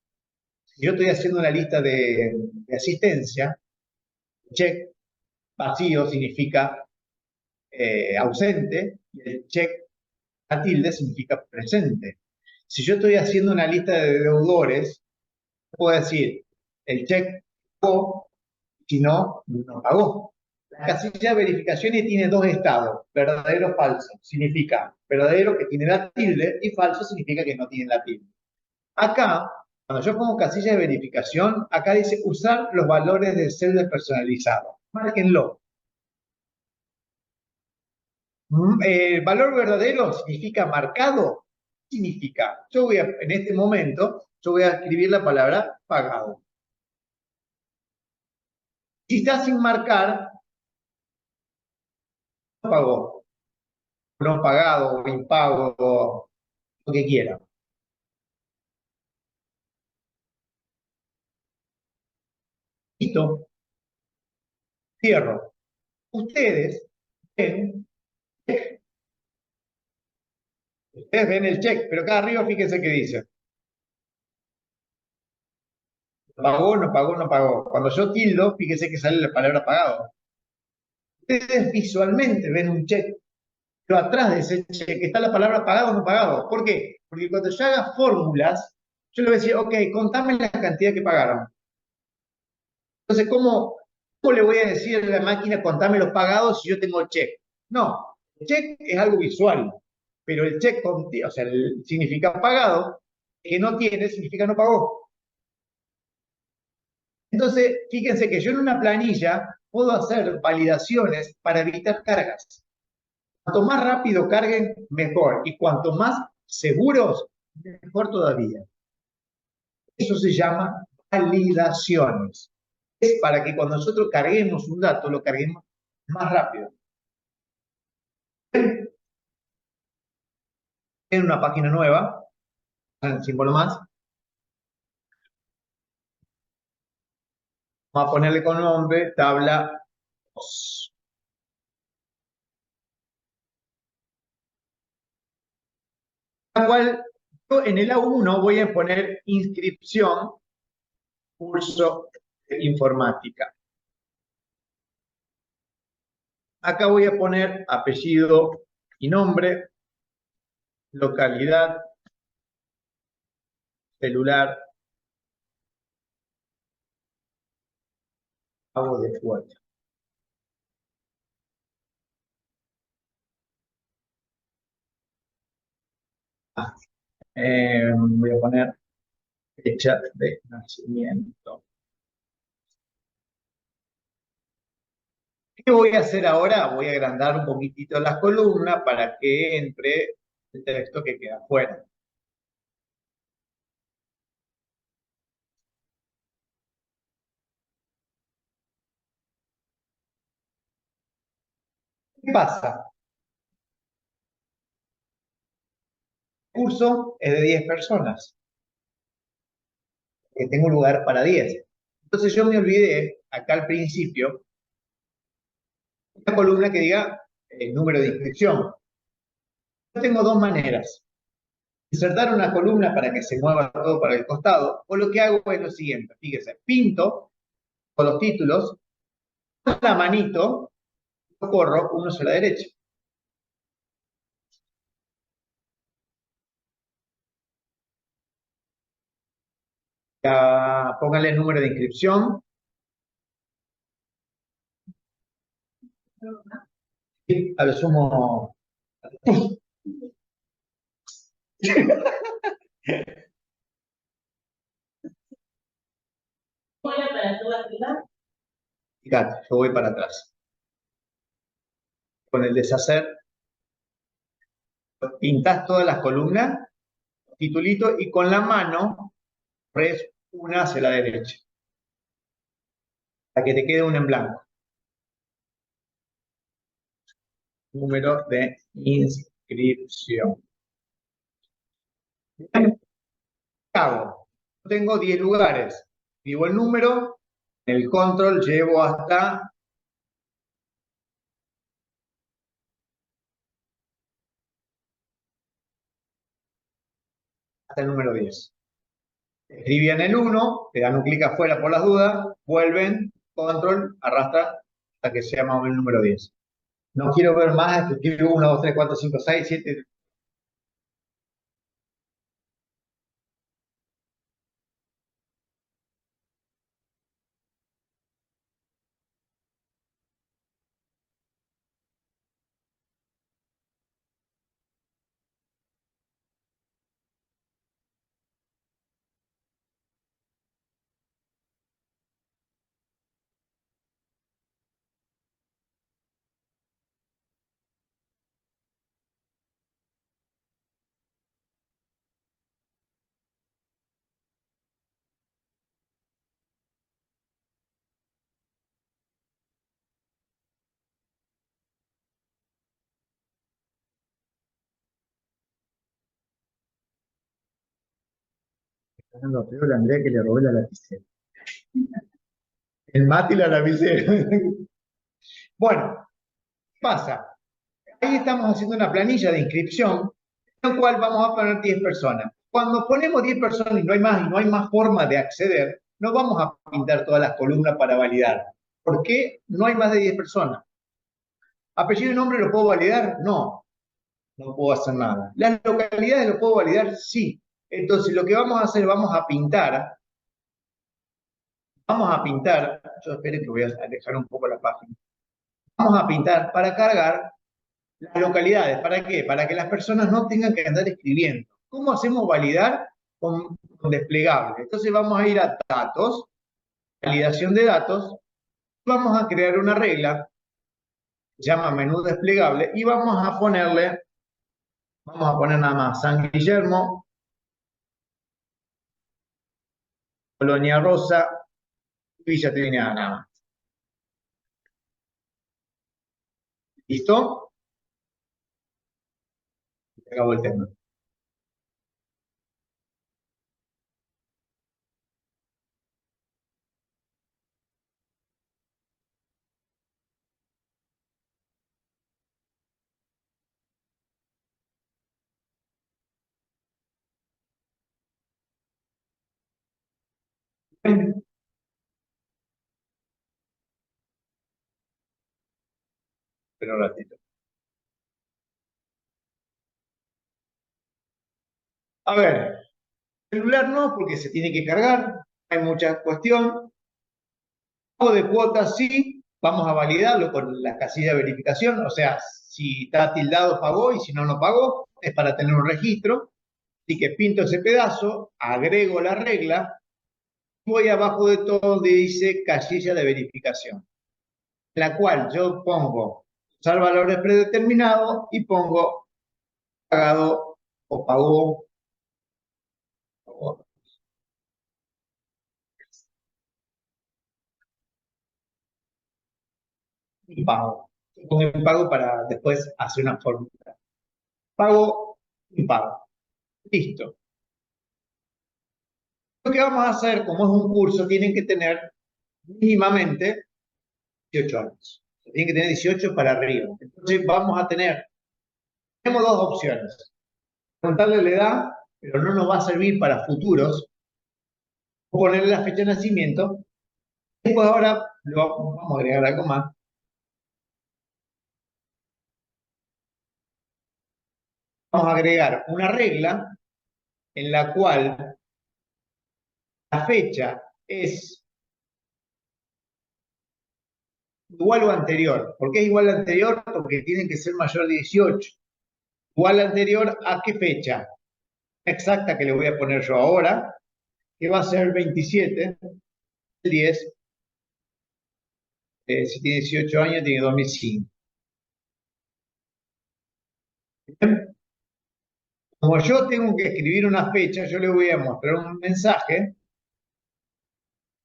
si yo estoy haciendo una lista de asistencia, check vacío significa ausente y el check a tilde significa presente. Si yo estoy haciendo una lista de deudores, puedo decir el check pagó, si no, no pagó. La casilla de verificaciones tiene dos estados, verdadero o falso. Significa verdadero que tiene la tilde y falso significa que no tiene la tilde. Acá, cuando yo pongo casilla de verificación, acá dice usar los valores del celda personalizado. Márquenlo. El valor verdadero significa marcado. Significa, en este momento, yo voy a escribir la palabra pagado. Si está sin marcar, no pagó, no pagado, impago, lo que quiera. Listo, cierro. Ustedes ven, ustedes ven el check, pero acá arriba fíjense qué dice. Pagó, no pagó, no pagó. Cuando yo tildo, fíjense que sale la palabra pagado. Ustedes visualmente ven un check, pero atrás de ese check está la palabra pagado o no pagado. ¿Por qué? Porque cuando yo haga fórmulas, yo le voy a decir, ok, contame la cantidad que pagaron. Entonces, ¿cómo le voy a decir a la máquina contame los pagados si yo tengo check? No, el check es algo visual, pero el check, o sea, significa pagado, que no tiene significa no pagó. Entonces, fíjense que yo en una planilla puedo hacer validaciones para evitar cargas. Cuanto más rápido carguen, mejor. Y cuanto más seguros, mejor todavía. Eso se llama validaciones. Es para que cuando nosotros carguemos un dato, lo carguemos más rápido. En una página nueva, el símbolo más, vamos a ponerle con nombre tabla 2. La cual yo en el A1 voy a poner inscripción, curso de informática. Acá voy a poner apellido y nombre, localidad, celular, pago de cuota. Voy a poner fecha de nacimiento. ¿Qué voy a hacer ahora? Voy a agrandar un poquitito las columnas para que entre el texto que queda afuera. ¿Qué pasa? El curso es de 10 personas, que tengo lugar para 10. Entonces yo me olvidé, acá al principio, una columna que diga el número de inscripción. Yo tengo dos maneras. Insertar una columna para que se mueva todo para el costado, o lo que hago es lo siguiente, fíjese, pinto con los títulos, con la manito, lo corro uno hacia la derecha. Ya, póngale el número de inscripción. Y a lo sumo. Fíjate, yo voy para atrás. Con el deshacer, pintás todas las columnas, titulito, y con la mano corres una hacia la derecha, para que te quede una en blanco. Número de inscripción. ¿Qué hago? Tengo 10 lugares. Escribo el número, el control llevo hasta el número 10. Escribían el 1, le dan un clic afuera por las dudas, vuelven, control, arrastra hasta que sea más o menos el número 10. No quiero ver más, escribo 1, 2, 3, 4, 5, 6, 7. Lo peor a Andrea que le robé la lapicera. El mate y la lapicera. Bueno, ¿qué pasa? Ahí estamos haciendo una planilla de inscripción, en la cual vamos a poner 10 personas. Cuando ponemos 10 personas y no hay más forma de acceder, no vamos a pintar todas las columnas para validar. ¿Por qué no hay más de 10 personas? ¿Apellido y nombre lo puedo validar? No, no puedo hacer nada. ¿Las localidades lo puedo validar? Sí. Entonces lo que vamos a hacer, vamos a pintar, yo espero que voy a alejar un poco la página, vamos a pintar para cargar las localidades. ¿Para qué? Para que las personas no tengan que andar escribiendo. ¿Cómo hacemos validar con desplegable? Entonces vamos a ir a datos, validación de datos, vamos a crear una regla, se llama menú desplegable, y vamos a poner nada más San Guillermo, Colonia Rosa, Villa Trinidad, nada más. ¿Listo? Se acabó el tema. Pero un ratito. A ver, celular no, porque se tiene que cargar, hay mucha cuestión. Pago de cuotas sí, vamos a validarlo con la casilla de verificación, o sea, si está tildado pagó y si no, no pagó, es para tener un registro. Así que pinto ese pedazo, agrego la regla, voy abajo de todo donde dice casilla de verificación, la cual yo pongo usar valores predeterminados y pongo pagado o pagó. Y pago. Pongo el pago para después hacer una fórmula. Pago y pago. Listo. Lo que vamos a hacer, como es un curso, tienen que tener mínimamente 18 años. Tiene que tener 18 para arriba. Entonces vamos a tener, tenemos dos opciones. Contarle la edad, pero no nos va a servir para futuros, o ponerle la fecha de nacimiento. Después ahora vamos a agregar algo más. Vamos a agregar una regla en la cual la fecha es igual o anterior. ¿Por qué es igual o anterior? Porque tiene que ser mayor de 18. Igual anterior a qué fecha exacta que le voy a poner yo ahora, que va a ser 27, 10, si tiene 18 años, tiene 2005. Bien. Como yo tengo que escribir una fecha, yo le voy a mostrar un mensaje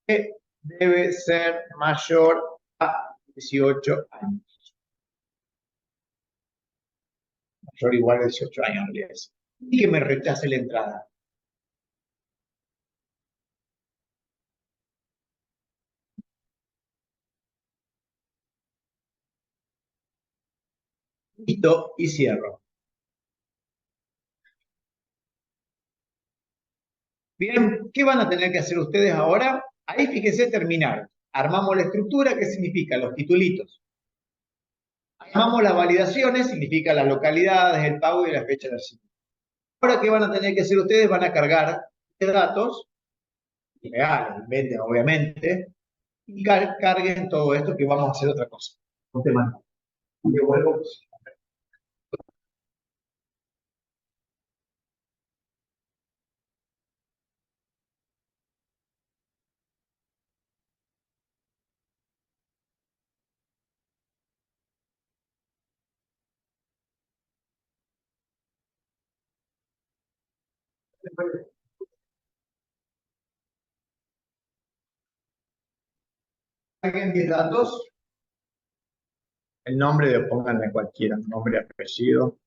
que debe ser mayor a 18 años. Mayor o igual a 18 años, en realidad. Y que me rechace la entrada. Listo, y cierro. Bien, ¿qué van a tener que hacer ustedes ahora? Ahí fíjense terminar. Armamos la estructura, ¿qué significa? Los titulitos. Armamos las validaciones, significa las localidades, el pago y la fecha de nacimiento. Ahora, ¿qué van a tener que hacer ustedes? Van a cargar de datos, reales, inventen, obviamente, y carguen todo esto que vamos a hacer otra cosa. Un tema. Yo vuelvo. Carguen 10 datos, el nombre de pónganle cualquiera, nombre, apellido.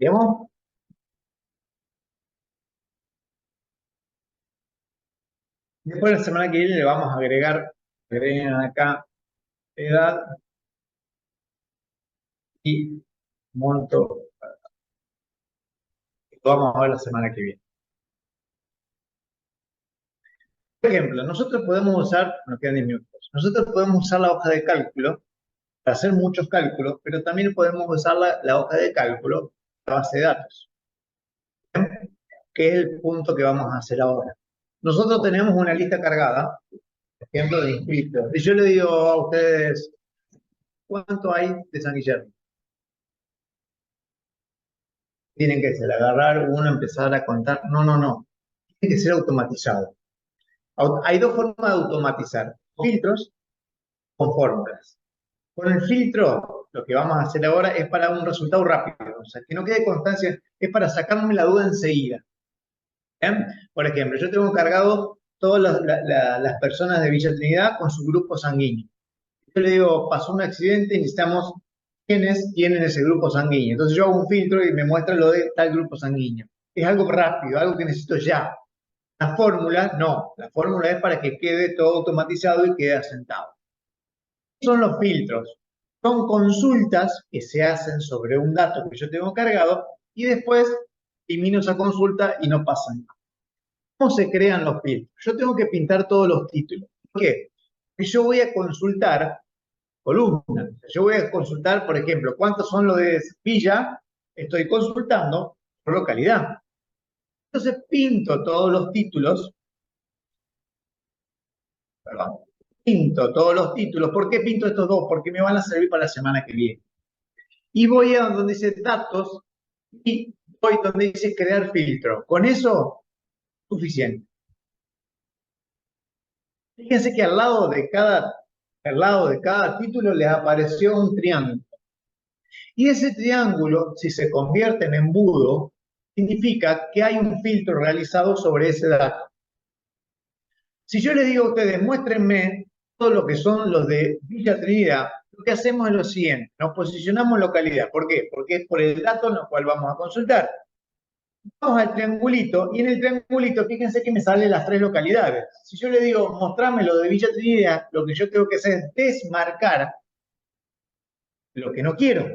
¿Digamos? Después la semana que viene le vamos a agreguen acá edad y monto. Lo vamos a ver la semana que viene. Por ejemplo, nosotros podemos usar, nos quedan 10 minutos, nosotros podemos usar la hoja de cálculo para hacer muchos cálculos, pero también podemos usar la hoja de cálculo, la base de datos, ¿bien? Que es el punto que vamos a hacer ahora. Nosotros tenemos una lista cargada, por ejemplo, de inscritos. Y yo le digo a ustedes, ¿cuánto hay de San Guillermo? Tienen que ser, agarrar uno, empezar a contar. No, no, no. Tiene que ser automatizado. Hay dos formas de automatizar. Filtros con fórmulas. Con el filtro, lo que vamos a hacer ahora es para un resultado rápido. O sea, que no quede constancia, es para sacarme la duda enseguida. ¿Bien? Por ejemplo, yo tengo cargado todas las personas de Villa Trinidad con su grupo sanguíneo. Yo le digo, pasó un accidente y necesitamos quiénes tienen ese grupo sanguíneo. Entonces yo hago un filtro y me muestra lo de tal grupo sanguíneo. Es algo rápido, algo que necesito ya. La fórmula, no. La fórmula es para que quede todo automatizado y quede asentado. Son los filtros. Son consultas que se hacen sobre un dato que yo tengo cargado y después elimino esa consulta y no pasa nada. ¿Cómo se crean los filtros? Yo tengo que pintar todos los títulos. ¿Por qué? Porque yo voy a consultar columnas. Yo voy a consultar, por ejemplo, cuántos son los de Villa, estoy consultando por localidad. Entonces pinto todos los títulos, perdón, pinto todos los títulos. ¿Por qué pinto estos dos? Porque me van a servir para la semana que viene. Y voy a donde dice datos y voy donde dice crear filtro. Con eso, suficiente. Fíjense que al lado de cada título les apareció un triángulo. Y ese triángulo, si se convierte en embudo, significa que hay un filtro realizado sobre ese dato. Si yo les digo a ustedes, muéstrenme todo lo que son los de Villa Trinidad, lo que hacemos es lo siguiente, nos posicionamos en localidad. ¿Por qué? Porque es por el dato en el cual vamos a consultar. Vamos al triangulito, y en el triangulito, fíjense que me salen las tres localidades. Si yo le digo, mostrame lo de Villa Trinidad, lo que yo tengo que hacer es desmarcar lo que no quiero.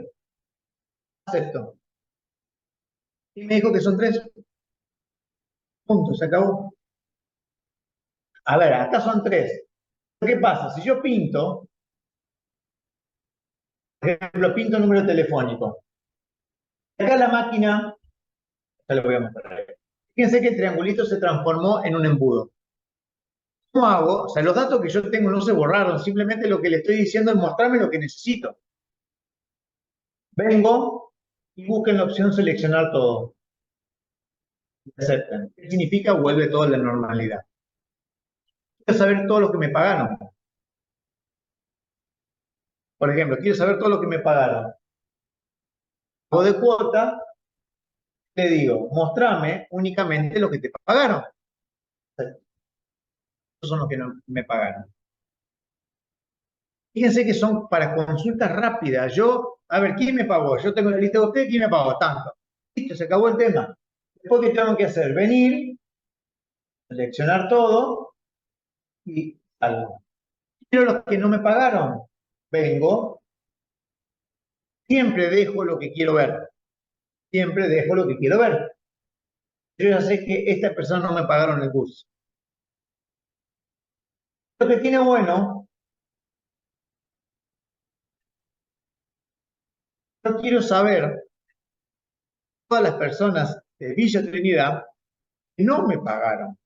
Acepto. Y me dijo que son tres. Punto, se acabó. A ver, acá son tres. ¿Qué pasa? Si yo pinto, por ejemplo, pinto número telefónico. Acá la máquina, ya lo voy a mostrar. Fíjense que el triangulito se transformó en un embudo. ¿Cómo hago? O sea, los datos que yo tengo no se borraron, simplemente lo que le estoy diciendo es mostrarme lo que necesito. Vengo y busquen la opción seleccionar todo. Acepten. ¿Qué significa? Vuelve todo a la normalidad. Quiero saber todo lo que me pagaron. Por ejemplo, quiero saber todo lo que me pagaron. O de cuota, te digo, mostrame únicamente lo que te pagaron. Esos son los que no me pagaron. Fíjense que son para consultas rápidas. Yo, a ver, ¿quién me pagó? Yo tengo la lista de ustedes, ¿quién me pagó? Tanto. Listo, se acabó el tema. Después, ¿qué tengo que hacer? Venir, seleccionar todo y algo. Pero los que no me pagaron, vengo, siempre dejo lo que quiero ver. Siempre dejo lo que quiero ver. Yo ya sé que esta persona no me pagaron el bus. Lo que tiene bueno, yo quiero saber todas las personas de Villa Trinidad que no me pagaron.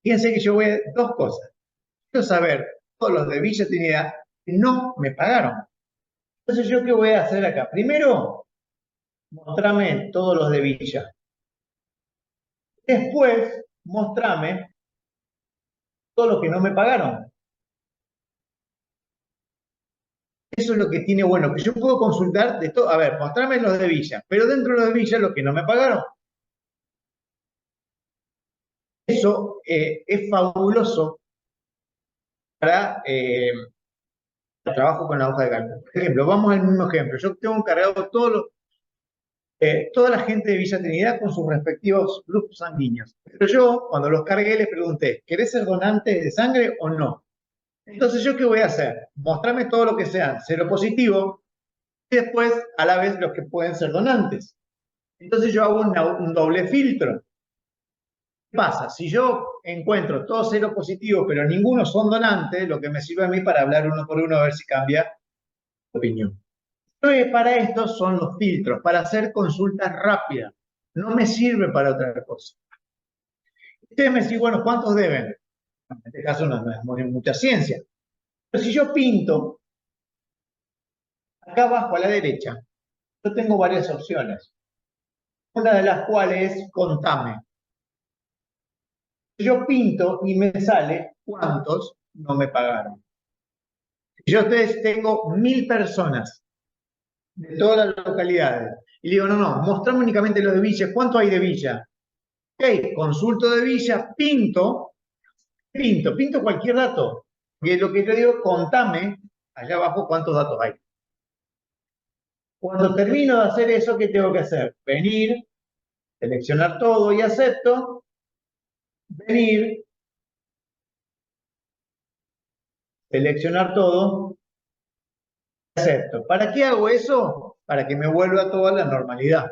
Fíjense que yo voy a dos cosas. Quiero saber todos los de Villa Trinidad que no me pagaron. Entonces, ¿yo qué voy a hacer acá? Primero, mostrame todos los de Villa. Después, mostrame todos los que no me pagaron. Eso es lo que tiene bueno, que yo puedo consultar de todo. A ver, mostrame los de Villa, pero dentro de los de Villa, los que no me pagaron. Eso es fabuloso para el trabajo con la hoja de cálculo. Por ejemplo, vamos al mismo ejemplo. Yo tengo cargado todos los. toda la gente de Villa Trinidad con sus respectivos grupos sanguíneos. Pero yo, cuando los cargué, les pregunté, ¿querés ser donante de sangre o no? Entonces, ¿yo qué voy a hacer? Mostrarme todo lo que sean cero positivo y después, a la vez, los que pueden ser donantes. Entonces, yo hago un doble filtro. ¿Qué pasa? Si yo encuentro todos cero positivos, pero ninguno son donantes, lo que me sirve a mí para hablar uno por uno a ver si cambia de opinión. Entonces, para esto son los filtros, para hacer consultas rápidas. No me sirve para otra cosa. Ustedes me dicen, bueno, ¿cuántos deben? En este caso no es mucha ciencia. Pero si yo pinto acá abajo a la derecha, yo tengo varias opciones. Una de las cuales es contame. Yo pinto y me sale cuántos no me pagaron. Yo tengo 1000 personas de todas las localidades. Y digo, no, mostrame únicamente los de Villa. ¿Cuánto hay de Villa? Ok, consulto de Villa, pinto cualquier dato. Y es lo que yo digo, contame allá abajo cuántos datos hay. Cuando termino de hacer eso, ¿qué tengo que hacer? Venir, seleccionar todo y acepto. Venir, seleccionar todo y acepto. ¿Para qué hago eso? Para que me vuelva toda la normalidad.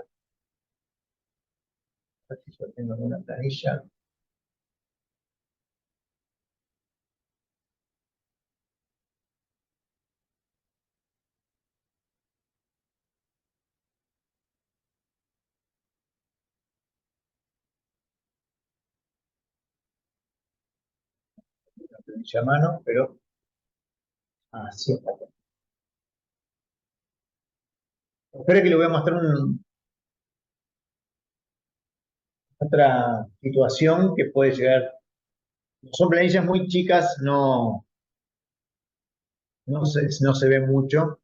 A ver si yo tengo una planilla. Una planilla a mano, pero así está. Espero que le voy a mostrar otra situación que puede llegar. Son planillas muy chicas, no se ve mucho.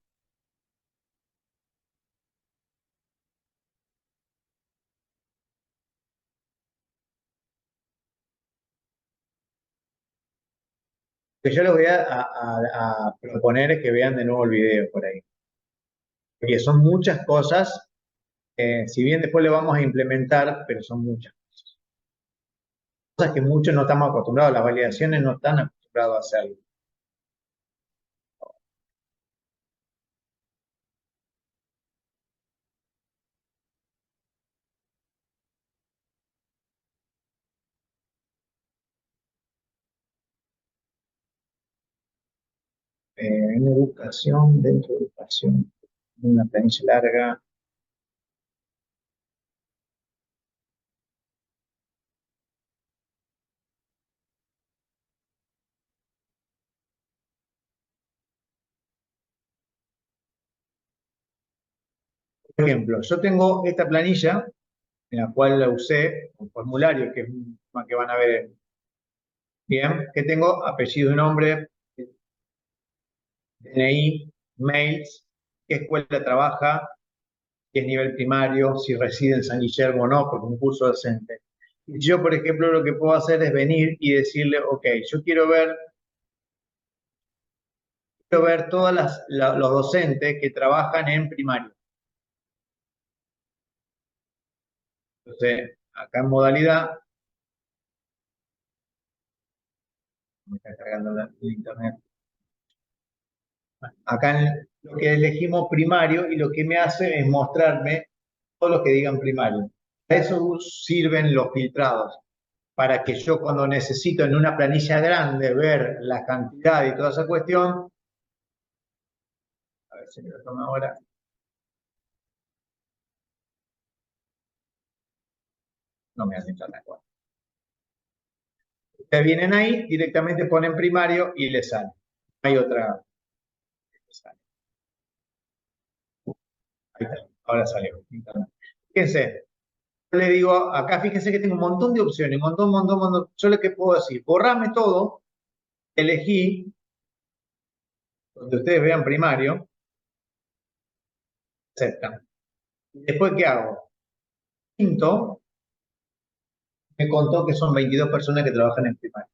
Lo que yo les voy a proponer es que vean de nuevo el video por ahí. Porque son muchas cosas, si bien después le vamos a implementar, pero son muchas cosas que muchos no estamos acostumbrados, las validaciones no están acostumbrados a hacerlo. En educación, dentro de educación, una planilla larga. Por ejemplo, yo tengo esta planilla en la cual la usé, un formulario que es un tema que van a ver bien, que tengo apellido y nombre, DNI, mails, qué escuela trabaja, qué es nivel primario, si reside en San Guillermo o no, porque es un curso docente. Y yo, por ejemplo, lo que puedo hacer es venir y decirle, ok, yo quiero ver todos los docentes que trabajan en primario. Entonces, acá en modalidad, me está cargando el internet. Acá lo que elegimos primario y lo que me hace es mostrarme todo lo que digan primario. Para eso sirven los filtrados, para que yo cuando necesito en una planilla grande ver la cantidad y toda esa cuestión, a ver si me lo toma ahora. No me hace entrar la cuenta. Ustedes vienen ahí, directamente ponen primario y les sale. No hay otra. Ahí está, ahora salió. Fíjense, yo le digo, acá fíjense que tengo un montón de opciones, un montón. Yo lo que puedo decir, borrame todo, elegí, donde ustedes vean primario, aceptan. Después, ¿qué hago? Quinto, me contó que son 22 personas que trabajan en primaria.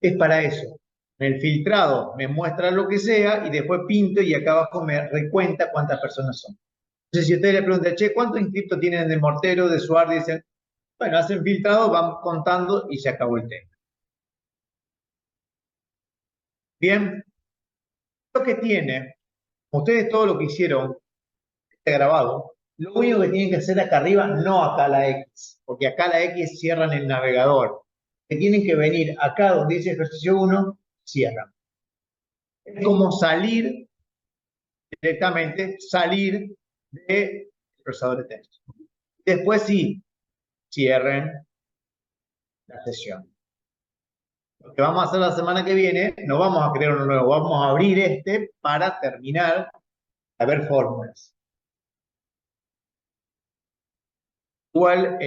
Es para eso. En el filtrado me muestra lo que sea y después pinto y acá abajo me recuenta cuántas personas son. Entonces, si ustedes le preguntan, che, ¿cuántos inscriptos tienen de mortero, de SWAT? Dicen, bueno, hacen filtrado, van contando y se acabó el tema. Bien, lo que tiene, ustedes todo lo que hicieron, este grabado, lo único que tienen que hacer acá arriba, no acá la X, porque acá la X cierran el navegador. Que tienen que venir acá donde dice ejercicio 1, cierran. Es como salir directamente, salir del procesador de texto. Después sí, cierren la sesión. Lo que vamos a hacer la semana que viene, no vamos a crear uno nuevo, vamos a abrir este para terminar a ver fórmulas. Igual,